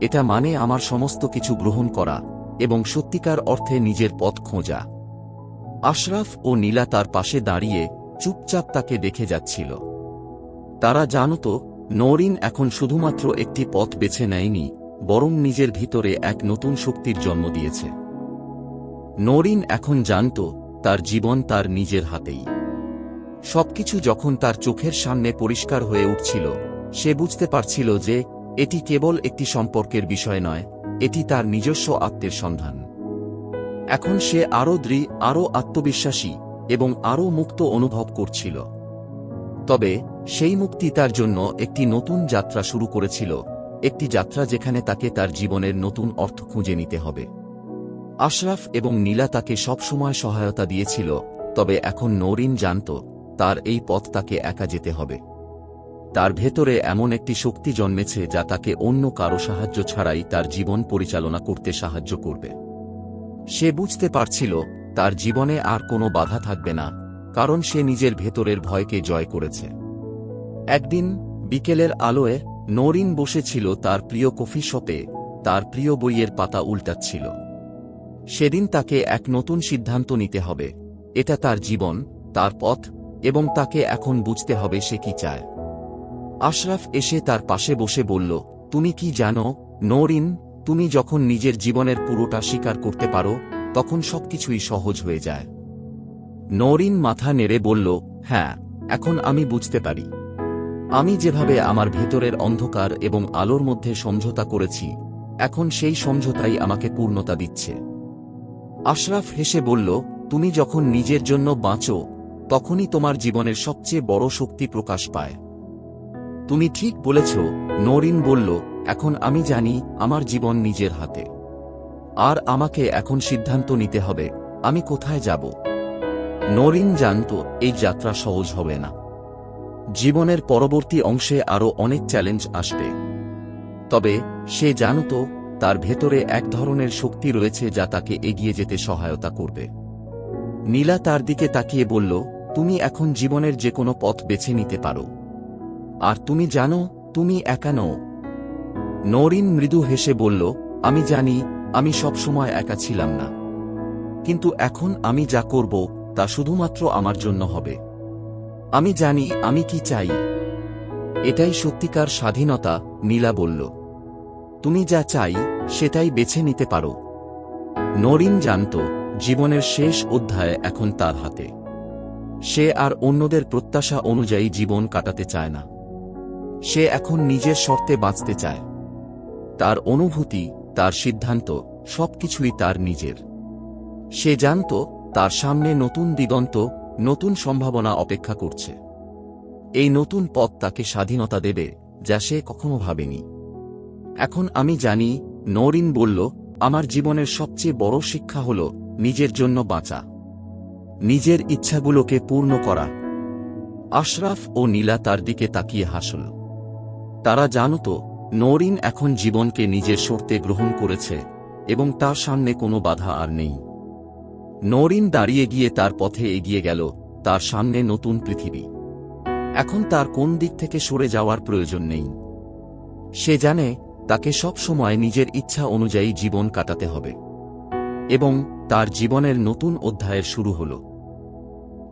এটা মানে আমার সমস্ত কিছু গ্রহণ করা এবং সত্যিকার অর্থে নিজের পথ খোঁজা। আশরাফ ও নীলা তার পাশে দাঁড়িয়ে চুপচাপ তাকে দেখে যাচ্ছিল। তারা জানত নরিন এখন শুধুমাত্র একটি পথ বেছে নেয়নি, বরং নিজের ভিতরে এক নতুন শক্তির জন্ম দিয়েছে। নরিন এখন জানত তার জীবন তার নিজের হাতেই। সবকিছু যখন তার চোখের সামনে পরিষ্কার হয়ে উঠছিল, সে বুঝতে পারছিল যে এটি কেবল একটি সম্পর্কের বিষয় নয়, এটি তার নিজস্ব আত্মের সন্ধান। এখন সে আরও দৃঢ়, আরও আত্মবিশ্বাসী এবং আরও মুক্ত অনুভব করছিল। তবে সেই মুক্তি তার জন্য একটি নতুন যাত্রা শুরু করেছিল, একটি যাত্রা যেখানে তাকে তার জীবনের নতুন অর্থ খুঁজে নিতে হবে। আশরাফ এবং নীলা তাকে সবসময় সহায়তা দিয়েছিল, তবে এখন নরিন জানত তার এই পথ তাকে একা যেতে হবে। তার ভেতরে এমন একটি শক্তি জন্মেছে যা তাকে অন্য কারো সাহায্য ছাড়াই তার জীবন পরিচালনা করতে সাহায্য করবে। সে বুঝতে পারছিল তার জীবনে আর কোনো বাধা থাকবে না, কারণ সে নিজের ভেতরের ভয়কে জয় করেছে। একদিন বিকেলের আলোয় নরিন বসেছিল তার প্রিয় কফি শপে, তার প্রিয় বইয়ের পাতা উল্টাচ্ছিল। সেদিন তাকে এক নতুন সিদ্ধান্ত নিতে হবে। এটা তার জীবন, তার পথ, এবং তাকে এখন বুঝতে হবে সে কি চায়। আশরাফ এসে তার পাশে বসে বলল, তুমি কি জানো নরিন, তুমি যখন নিজের জীবনের পুরোটা স্বীকার করতে পারো, তখন সবকিছুই সহজ হয়ে যায়। নরিন মাথা নেড়ে বলল, হ্যাঁ, এখন আমি বুঝতে পারি। আমি যেভাবে আমার ভেতরের অন্ধকার এবং আলোর মধ্যে সমঝোতা করেছি, এখন সেই সমঝোতাই আমাকে পূর্ণতা দিচ্ছে। আশরাফ হেসে বলল, তুমি যখন নিজের জন্য বাঁচো, তখনই তোমার জীবনের সবচেয়ে বড় শক্তি প্রকাশ পায়। তুমি ঠিক বলেছ, নরিন বলল, এখন আমি জানি আমার জীবন নিজের হাতে। আর আমাকে এখন সিদ্ধান্ত নিতে হবে আমি কোথায় যাব। নরিন জানত এই যাত্রা সহজ হবে না। জীবনের পরবর্তী অংশে আরও অনেক চ্যালেঞ্জ আসবে। তবে সে জানত তার ভেতরে এক ধরনের শক্তি রয়েছে যা তাকে এগিয়ে যেতে সহায়তা করবে। নীলা তার দিকে তাকিয়ে বলল, তুমি এখন জীবনের যে কোনো পথ বেছে নিতে পারো। আর তুমি জানো তুমি একা নও। নরিন মৃদু হেসে বলল, আমি জানি আমি সবসময় একা ছিলাম না, কিন্তু এখন আমি যা করব তা শুধুমাত্র আমার জন্য হবে। আমি জানি আমি কি চাই। এটাই সত্যিকার স্বাধীনতা, নীলা বলল। তুমি যা চাই সেটাই বেছে নিতে পারো। নরিন জানত জীবনের শেষ অধ্যায় এখন তার হাতে। সে আর অন্যদের প্রত্যাশা অনুযায়ী জীবন কাটাতে চায় না। সে এখন নিজের শর্তে বাঁচতে চায়। তার অনুভূতি, তার সিদ্ধান্ত, সবকিছুই তার নিজের। সে জানত তার সামনে নতুন দিগন্ত, নতুন সম্ভাবনা অপেক্ষা করছে। এই নতুন পথ তাকে স্বাধীনতা দেবে যা সে কখনো ভাবেনি। এখন আমি জানি, নওরিন বলল, আমার জীবনের সবচেয়ে বড় শিক্ষা হল নিজের জন্য বাঁচা, নিজের ইচ্ছাগুলোকে পূর্ণ করা। আশরাফ ও নীলা তার দিকে তাকিয়ে হাসল। তারা জানত নওরিন এখন জীবনকে নিজের শর্তে গ্রহণ করেছে এবং তার সামনে কোনো বাধা আর নেই। নওরিন দাঁড়িয়ে গিয়ে তার পথে এগিয়ে গেল, তার সামনে নতুন পৃথিবী। এখন তার কোন দিক থেকে সরে যাওয়ার প্রয়োজন নেই। সে জানে তাকে সব সময় নিজের ইচ্ছা অনুযায়ী জীবন কাটাতে হবে এবং তার জীবনের নতুন অধ্যায়ের শুরু হল।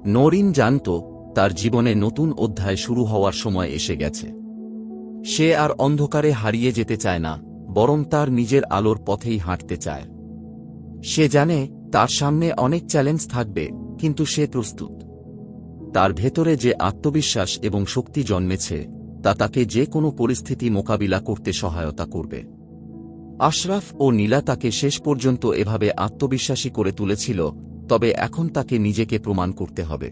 নওরিন জানত তার জীবনে নতুন অধ্যায় শুরু হওয়ার সময় এসে গেছে। সে আর অন্ধকারে হারিয়ে যেতে চায় না, বরং তার নিজের আলোর পথেই হাঁটতে চায়। সে জানে তার সামনে অনেক চ্যালেঞ্জ থাকবে, কিন্তু সে প্রস্তুত। তার ভেতরে যে আত্মবিশ্বাস এবং শক্তি জন্মেছে তা তাকে যে কোনো পরিস্থিতি মোকাবিলা করতে সহায়তা করবে। আশরাফ ও নীলা তাকে শেষ পর্যন্ত এভাবে আত্মবিশ্বাসী করে তুলেছিল, তবে এখন তাকে নিজেকে প্রমাণ করতে হবে।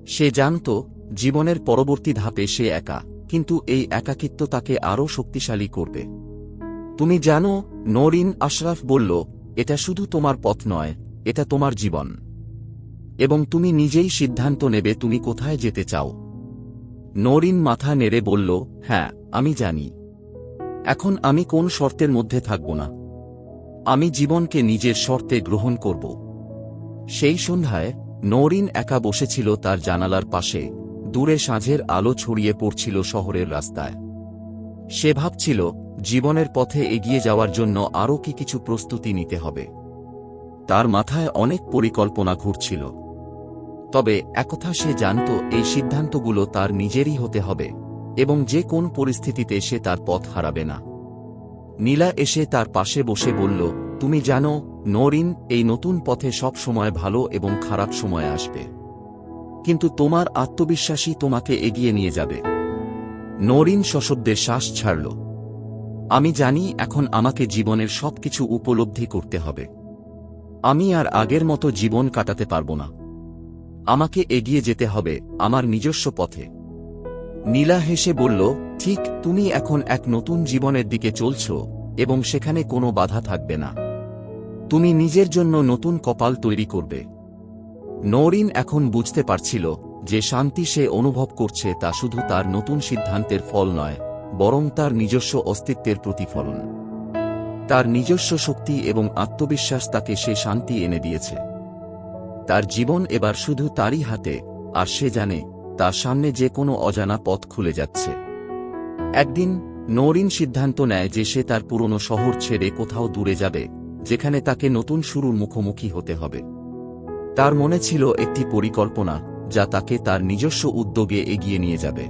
সে জানত জীবনের পরবর্তী ধাপে সে একা, কিন্তু এই একাকিত্ব তাকে আরও শক্তিশালী করবে। তুমি জানো, নওরিন, আশরাফ বলল, এটা শুধু তোমার পথ নয়, এটা তোমার জীবন। এবং তুমি নিজেই সিদ্ধান্ত নেবে তুমি কোথায় যেতে চাও। নওরিন মাথা নেড়ে বলল, হ্যাঁ, আমি জানি। এখন আমি কোন শর্তের মধ্যে থাকব না। আমি জীবনকে নিজের শর্তে গ্রহণ করব। সেই সন্ধ্যায় নওরিন একা বসেছিল তার জানালার পাশে, দূরে সাঁঝের আলো ছড়িয়ে পড়ছিল শহরের রাস্তায়। সে ভাবছিল জীবনের পথে এগিয়ে যাওয়ার জন্য আরও কিছু প্রস্তুতি নিতে হবে। তার মাথায় অনেক পরিকল্পনা ঘুরছিল, তবে একথা সে জানত, এই সিদ্ধান্তগুলো তার নিজেরই হতে হবে এবং যে কোন পরিস্থিতিতে সে তার পথ হারাবে না। নীলা এসে তার পাশে বসে বলল, তুমি জানো নওরিন, এই নতুন পথে সব সময় ভালো এবং খারাপ সময় আসবে, কিন্তু তোমার আত্মবিশ্বাসই তোমাকে এগিয়ে নিয়ে যাবে। নওরিন সশব্দে শ্বাস ছাড়ল। আমি জানি এখন আমাকে জীবনের সবকিছু উপলব্ধি করতে হবে। আমি আর আগের মতো জীবন কাটাতে পারব না। আমাকে এগিয়ে যেতে হবে আমার নিজস্ব পথে। নীলা হেসে বলল, ঠিক, তুমি এখন এক নতুন জীবনের দিকে চলছ এবং সেখানে কোনো বাধা থাকবে না। তুমি নিজের জন্য নতুন কপাল তৈরি করবে। নওরিন এখন বুঝতে পারছিল যে শান্তি সে অনুভব করছে তা শুধু তার নতুন সিদ্ধান্তের ফল নয়, বরং তার নিজস্ব অস্তিত্বের প্রতিফলন। তার নিজস্ব শক্তি এবং আত্মবিশ্বাস তাকে সে শান্তি এনে দিয়েছে। তার জীবন এবার শুধু তারই হাতে, আর সে জানে তার সামনে যে কোনো অজানা পথ খুলে যাচ্ছে। একদিন নওরিন সিদ্ধান্ত নেয় যে সে তার পুরনো শহর ছেড়ে কোথাও দূরে যাবে, যেখানে তাকে নতুন শুরুর মুখোমুখি হতে হবে। তার মনে ছিল একটি পরিকল্পনা যা তাকে তার নিজস্ব উদ্যোগে এগিয়ে নিয়ে যাবে।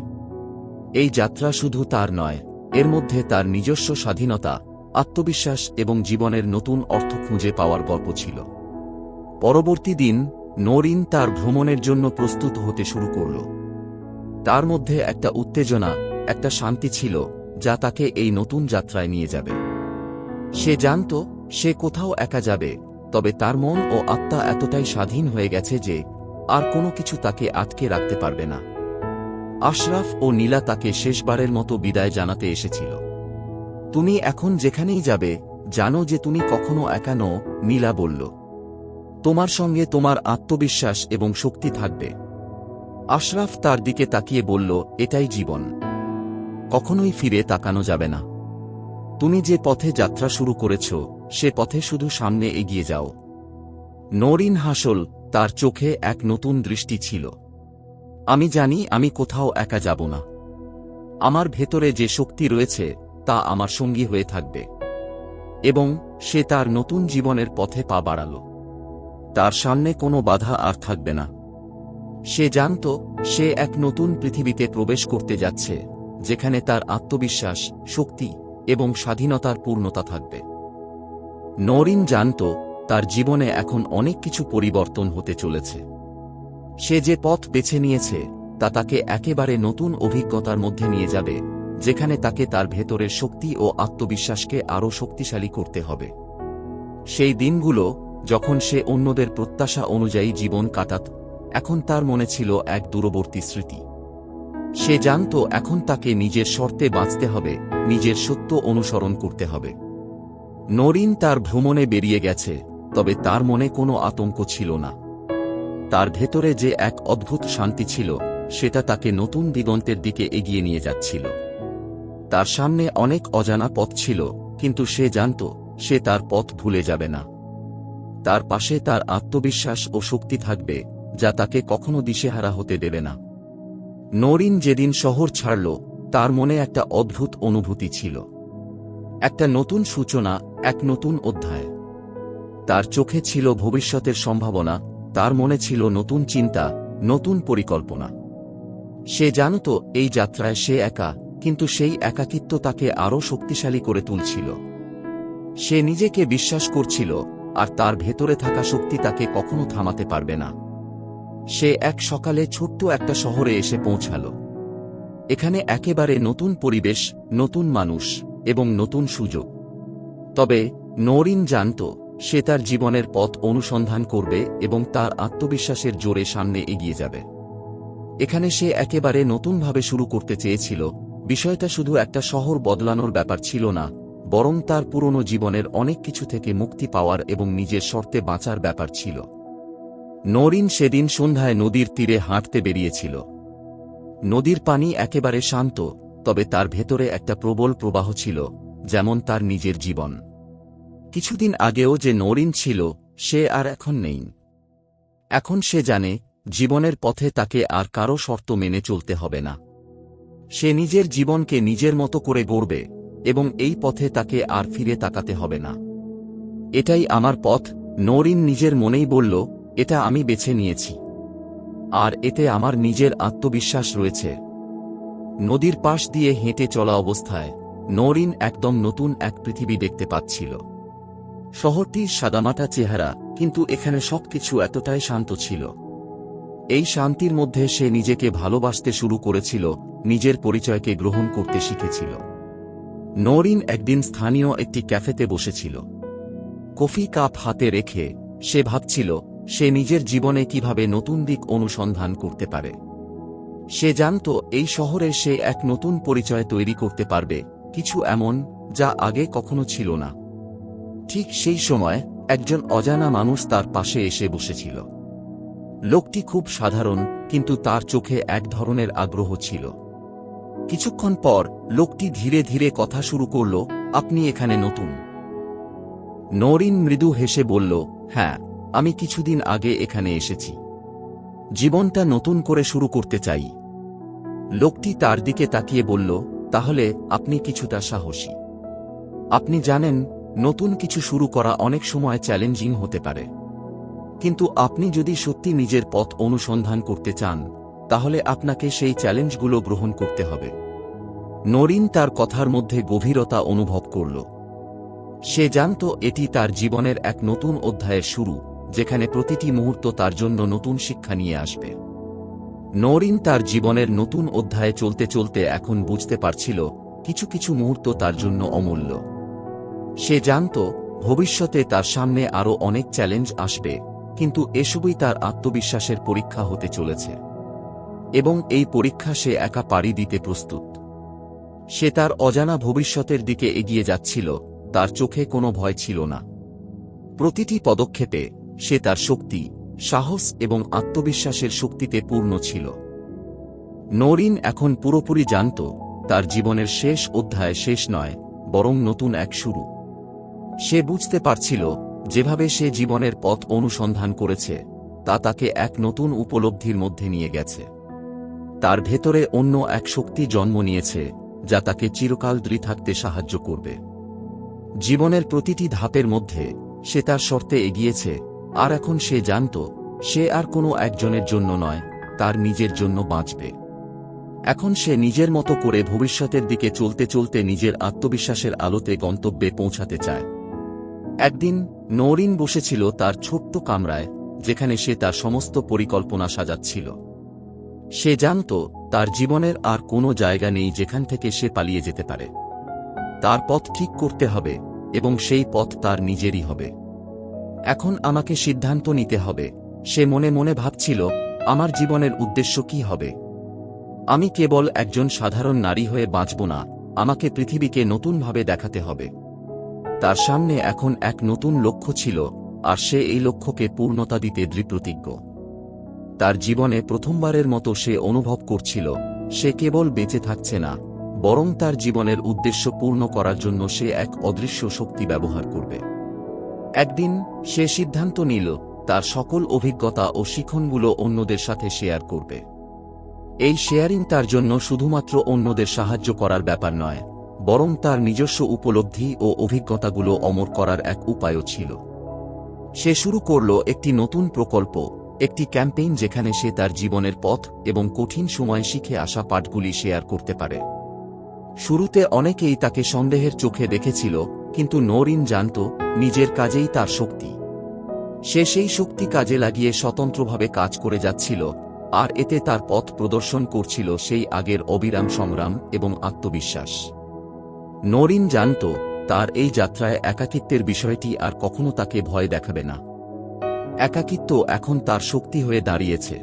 এই যাত্রা শুধু তার নয়, এর মধ্যে তার নিজস্ব স্বাধীনতা, আত্মবিশ্বাস এবং জীবনের নতুন অর্থ খুঁজে পাওয়ার গল্প ছিল। পরবর্তী দিন নওরিন তার ভ্রমণের জন্য প্রস্তুত হতে শুরু করল। তার মধ্যে একটা উত্তেজনা, একটা শান্তি ছিল যা তাকে এই নতুন যাত্রায় নিয়ে যাবে। সে জানত সে কোথাও একা যাবে, তবে তার মন ও আত্মা এতটাই স্বাধীন হয়ে গেছে যে আর কোনো কিছু তাকে আটকে রাখতে পারবে না। আশরাফ ও নীলা তাকে শেষবারের মতো বিদায় জানাতে এসেছিল। তুমি এখন যেখানেই যাবে জানো যে তুমি কখনো একা নও, নীলা বলল। তোমার সঙ্গে তোমার আত্মবিশ্বাস এবং শক্তি থাকবে। আশরাফ তার দিকে তাকিয়ে বলল, এটাই জীবন, কখনোই ফিরে তাকানো যাবে না। তুমি যে পথে যাত্রা শুরু করেছ সে পথে শুধু সামনে এগিয়ে যাও। নওরিন হাসল, তার চোখে এক নতুন দৃষ্টি ছিল। আমি জানি আমি কোথাও একা যাব না। আমার ভেতরে যে শক্তি রয়েছে তা আমার সঙ্গী হয়ে থাকবে। এবং সে তার নতুন জীবনের পথে পা বাড়াল। তার সামনে কোনো বাধা আর থাকবে না। সে জানত সে এক নতুন পৃথিবীতে প্রবেশ করতে যাচ্ছে, যেখানে তার আত্মবিশ্বাস, শক্তি এবং স্বাধীনতার পূর্ণতা থাকবে। নওরিন জানত তার জীবনে এখন অনেক কিছু পরিবর্তন হতে চলেছে। সে যে পথ বেছে নিয়েছে তা তাকে একেবারে নতুন অভিজ্ঞতার মধ্যে নিয়ে যাবে, যেখানে তাকে তার ভেতরের শক্তি ও আত্মবিশ্বাসকে আরও শক্তিশালী করতে হবে। সেই দিনগুলো যখন সে অন্যদের প্রত্যাশা অনুযায়ী জীবন কাটাত, এখন তার মনে ছিল এক দূরবর্তী স্মৃতি। সে জানত এখন তাকে নিজের শর্তে বাঁচতে হবে, নিজের সত্য অনুসরণ করতে হবে। নরিন তার ভ্রমণে বেরিয়ে গেছে, তবে তার মনে কোনো আতঙ্ক ছিল না। তার ভেতরে যে এক অদ্ভুত শান্তি ছিল, সেটা তাকে নতুন দিগন্তের দিকে এগিয়ে নিয়ে যাচ্ছিল। তার সামনে অনেক অজানা পথ ছিল, কিন্তু সে জানত সে তার পথ ভুলে যাবে না। তার পাশে তার আত্মবিশ্বাস ও শক্তি থাকবে, যা তাকে কখনো দিশেহারা হতে দেবে না। নরিন যেদিন শহর ছাড়ল, তার মনে একটা অদ্ভুত অনুভূতি ছিল। একটা নতুন সূচনা, এক নতুন অধ্যায়। তার চোখে ছিল ভবিষ্যতের সম্ভাবনা, তার মনে ছিল নতুন চিন্তা, নতুন পরিকল্পনা। সে জানত এই যাত্রায় সে একা, কিন্তু সেই একাকিত্ব তাকে আরও শক্তিশালী করে তুলছিল। সে নিজেকে বিশ্বাস করছিল, আর তার ভেতরে থাকা শক্তি তাকে কখনো থামাতে পারবে না। সে এক সকালে ছোট্ট একটা শহরে এসে পৌঁছাল। এখানে একেবারে নতুন পরিবেশ, নতুন মানুষ এবং নতুন সুযোগ। তবে নরিন জানত সে তার জীবনের পথ অনুসন্ধান করবে এবং তার আত্মবিশ্বাসের জোরে সামনে এগিয়ে যাবে। এখানে সে একেবারে নতুনভাবে শুরু করতে চেয়েছিল। বিষয়টা শুধু একটা শহর বদলানোর ব্যাপার ছিল না, বরং তার পুরনো জীবনের অনেক কিছু থেকে মুক্তি পাওয়ার এবং নিজের শর্তে বাঁচার ব্যাপার ছিল। নরিন সেদিন সন্ধ্যায় নদীর তীরে হাঁটতে বেরিয়েছিল। নদীর পানি একেবারে শান্ত, তবে তার ভেতরে একটা প্রবল প্রবাহ ছিল, যেমন তার নিজের জীবন। কিছুদিন আগেও যে নরিন ছিল, সে আর এখন নেই। এখন সে জানে জীবনের পথে তাকে আর কারো শর্ত মেনে চলতে হবে না। সে নিজের জীবনকে নিজের মতো করে গড়বে, এবং এই পথে তাকে আর ফিরে তাকাতে হবে না। এটাই আমার পথ, নরিন নিজের মনেই বলল, এটা আমি বেছে নিয়েছি। আর এতে আমার নিজের আত্মবিশ্বাস রয়েছে। নদীর পাশ দিয়ে হেঁটে চলা অবস্থায় নরিন একদম নতুন এক পৃথিবী দেখতে পাচ্ছিল। শহরটির সাদামাটা চেহারা, কিন্তু এখানে সবকিছু এতটাই শান্ত ছিল। এই শান্তির মধ্যে সে নিজেকে ভালোবাসতে শুরু করেছিল, নিজের পরিচয়কে গ্রহণ করতে শিখেছিল। নরিন একদিন স্থানীয় একটি ক্যাফেতে বসেছিল। কফি কাপ হাতে রেখে সে ভাবছিল সে নিজের জীবনে কিভাবে নতুন দিক অনুসন্ধান করতে পারে। সে জানত এই শহরে সে এক নতুন পরিচয় তৈরি করতে পারবে, কিছু এমন যা আগে কখনো ছিল না। ঠিক সেই সময় একজন অজানা মানুষ তার পাশে এসে বসেছিল। লোকটি খুব সাধারণ, কিন্তু তার চোখে এক ধরনের আগ্রহ ছিল। কিছুক্ষণ পর লোকটি ধীরে ধীরে কথা শুরু করল, আপনি এখানে নতুন? নরিন মৃদু হেসে বলল, হ্যাঁ, আমি কিছুদিন আগে এখানে এসেছি। জীবনটা নতুন করে শুরু করতে চাই। লোকটি তার দিকে তাকিয়ে বলল, তাহলে আপনি কিছুটা সাহসী। আপনি জানেন, নতুন কিছু শুরু করা অনেক সময় চ্যালেঞ্জিং হতে পারে। কিন্তু আপনি যদি সত্যি নিজের পথ অনুসন্ধান করতে চান, তাহলে আপনাকে সেই চ্যালেঞ্জগুলো গ্রহণ করতে হবে। নরিন তার কথার মধ্যে গভীরতা অনুভব করল। সে জানত এটি তার জীবনের এক নতুন অধ্যায়ের শুরু, যেখানে প্রতিটি মুহূর্ত তার জন্য নতুন শিক্ষা নিয়ে আসবে। নরিন তার জীবনের নতুন অধ্যায়ে চলতে চলতে এখন বুঝতে পারছিল কিছু কিছু মুহূর্ত তার জন্য অমূল্য। সে জানত ভবিষ্যতে তার সামনে আরও অনেক চ্যালেঞ্জ আসবে, কিন্তু এসবই তার আত্মবিশ্বাসের পরীক্ষা হতে চলেছে। এবং এই পরীক্ষা সে একা পাড়ি দিতে প্রস্তুত। সে তার অজানা ভবিষ্যতের দিকে এগিয়ে যাচ্ছিল, তার চোখে কোনো ভয় ছিল না। প্রতিটি পদক্ষেপে সে তার শক্তি, সাহস এবং আত্মবিশ্বাসের শক্তিতে পূর্ণ ছিল। নরিন এখন পুরোপুরি জানত তার জীবনের শেষ অধ্যায় শেষ নয়, বরং নতুন এক শুরু। সে বুঝতে পারছিল যেভাবে সে জীবনের পথ অনুসন্ধান করেছে তা তাকে এক নতুন উপলব্ধির মধ্যে নিয়ে গেছে। তার ভেতরে অন্য এক শক্তি জন্ম নিয়েছে, যা তাকে চিরকাল দৃঢ় থাকতে সাহায্য করবে। জীবনের প্রতিটি ধাপের মধ্যে সে তার শর্তে এগিয়েছে, আর এখন সে জানত সে আর কোনো একজনের জন্য নয়, তার নিজের জন্য বাঁচবে। এখন সে নিজের মতো করে ভবিষ্যতের দিকে চলতে চলতে নিজের আত্মবিশ্বাসের আলোতে গন্তব্যে পৌঁছাতে চায়। একদিন নরিন বসেছিল তার ছোট্ট কামরায়, যেখানে সে তার সমস্ত পরিকল্পনা সাজাচ্ছিল। সে জানত তার জীবনের আর কোনো জায়গা নেই যেখান থেকে সে পালিয়ে যেতে পারে। তার পথ ঠিক করতে হবে, এবং সেই পথ তার নিজেরই হবে। এখন আমাকে সিদ্ধান্ত নিতে হবে, সে মনে মনে ভাবছিল। আমার জীবনের উদ্দেশ্য কি হবে? আমি কেবল একজন সাধারণ নারী হয়ে বাঁচব না, আমাকে পৃথিবীকে নতুনভাবে দেখাতে হবে। তার সামনে এখন এক নতুন লক্ষ্য ছিল, আর সে এই লক্ষ্যকে পূর্ণতা দিতে দৃঢ়প্রতিজ্ঞ। তার জীবনে প্রথমবারের মতো সে অনুভব করছিল, সে কেবল বেঁচে থাকছে না, বরং তার জীবনের উদ্দেশ্য পূর্ণ করার জন্য সে এক অদৃশ্য শক্তি ব্যবহার করবে। একদিন সে সিদ্ধান্ত নিল, তার সকল অভিজ্ঞতা ও শিক্ষণগুলো অন্যদের সাথে শেয়ার করবে। এই শেয়ারিং তার জন্য শুধুমাত্র অন্যদের সাহায্য করার ব্যাপার নয়, বরং তার নিজস্ব উপলব্ধি ও অভিজ্ঞতাগুলো অমর করার এক উপায়ও ছিল। সে শুরু করল একটি নতুন প্রকল্প, একটি ক্যাম্পেইন যেখানে সে তার জীবনের পথ এবং কঠিন সময়ে শিখে আসা পাঠগুলি শেয়ার করতে পারে। শুরুতে অনেকেই তাকে সন্দেহের চোখে দেখেছিল, কিন্তু নওরিন জানত, নিজের কাজেই তার শক্তি। সে সেই শক্তি কাজে লাগিয়ে স্বতন্ত্রভাবে কাজ করে যাচ্ছিল, আর এতে তার পথ প্রদর্শন করছিল সেই আগের অবিরাম সংগ্রাম এবং আত্মবিশ্বাস। নওরিন জানত, তার এই যাত্রায় একাকিত্বের বিষয়টি আর কখনো তাকে ভয় দেখাবে না। একাকিত্ব এখন তার শক্তি হয়ে দাঁড়িয়েছে।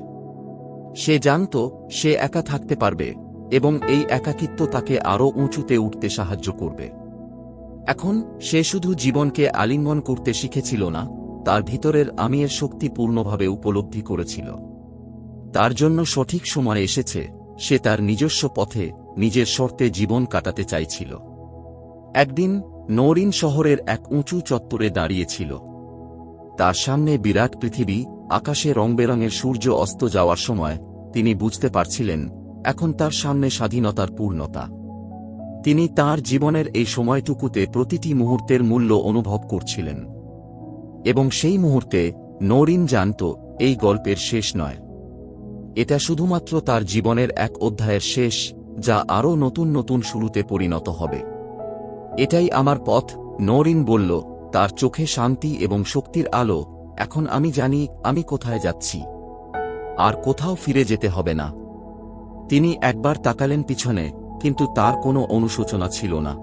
সে জানত, সে একা থাকতে পারবে, এবং এই একাকিত্ব তাকে আরও উঁচুতে উঠতে সাহায্য করবে। এখন সে শুধু জীবনকে আলিঙ্গন করতে শিখেছিল না, তার ভিতরের আমির শক্তি পূর্ণভাবে উপলব্ধি করেছিল। তার জন্য সঠিক সময় এসেছে, সে তার নিজস্ব পথে, নিজের শর্তে জীবন কাটাতে চাইছিল। একদিন নওরিন শহরের এক উঁচু চত্বরে দাঁড়িয়েছিল। তার সামনে বিরাট পৃথিবী, আকাশে রংবেরঙের সূর্য অস্ত যাওয়ার সময় তিনি বুঝতে পারছিলেন, এখন তার সামনে স্বাধীনতার পূর্ণতা। তিনি তার জীবনের এই সময়টুকুতে প্রতিটি মুহূর্তের মূল্য অনুভব করছিলেন। এবং সেই মুহূর্তে নওরিন জানত, এই গল্পের শেষ নয়। এটা শুধুমাত্র তার জীবনের এক অধ্যায়ের শেষ, যা আরও নতুন নতুন শুরুতে পরিণত হবে। এটাই আমার পথ, নওরিন বলল, তার চোখে শান্তি এবং শক্তির আলো। এখন আমি জানি আমি কোথায় যাচ্ছি, আর কোথাও ফিরে যেতে হবে না। তিনি একবার তাকালেন পিছনে, কিন্তু তার কোনো অনুশোচনা ছিল না।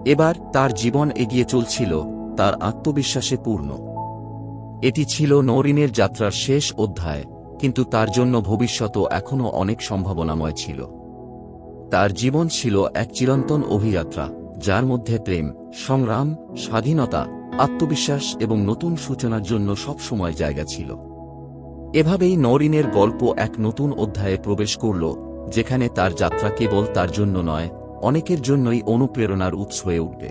এবার তার জীবন এগিয়ে চলছিল, তার আত্মবিশ্বাসে পূর্ণ। এটি ছিল নওরিনের যাত্রার শেষ অধ্যায়, কিন্তু তার জন্য ভবিষ্যতও এখনও অনেক সম্ভাবনাময় ছিল। তার জীবন ছিল এক চিরন্তন অভিযাত্রা, যার মধ্যে প্রেম, সংগ্রাম, স্বাধীনতা, আত্মবিশ্বাস এবং নতুন সূচনার জন্য সবসময় জায়গা ছিল। এভাবেই নওরিনের গল্প এক নতুন অধ্যায়ে প্রবেশ করল, যেখানে তার যাত্রা কেবল তার জন্য নয়, অনেকের জন্যই অনুপ্রেরণার উৎস হয়ে উঠবে।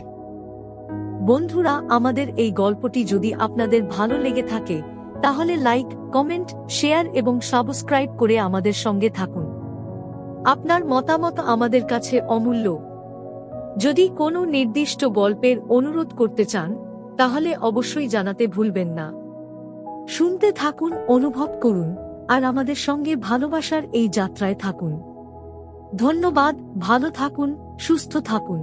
বন্ধুরা, আমাদের এই গল্পটি যদি আপনাদের ভালো লেগে থাকে, তাহলে লাইক, কমেন্ট, শেয়ার এবং সাবস্ক্রাইব করে আমাদের সঙ্গে থাকুন। আপনার মতামত আমাদের কাছে অমূল্য। যদি কোনো নির্দিষ্ট গল্পের অনুরোধ করতে চান, তাহলে অবশ্যই জানাতে ভুলবেন না। শুনতে থাকুন, অনুভব করুন, আর আমাদের সঙ্গে ভালোবাসার এই যাত্রায় থাকুন। ধন্যবাদ, ভালো থাকুন, সুস্থ থাকুন।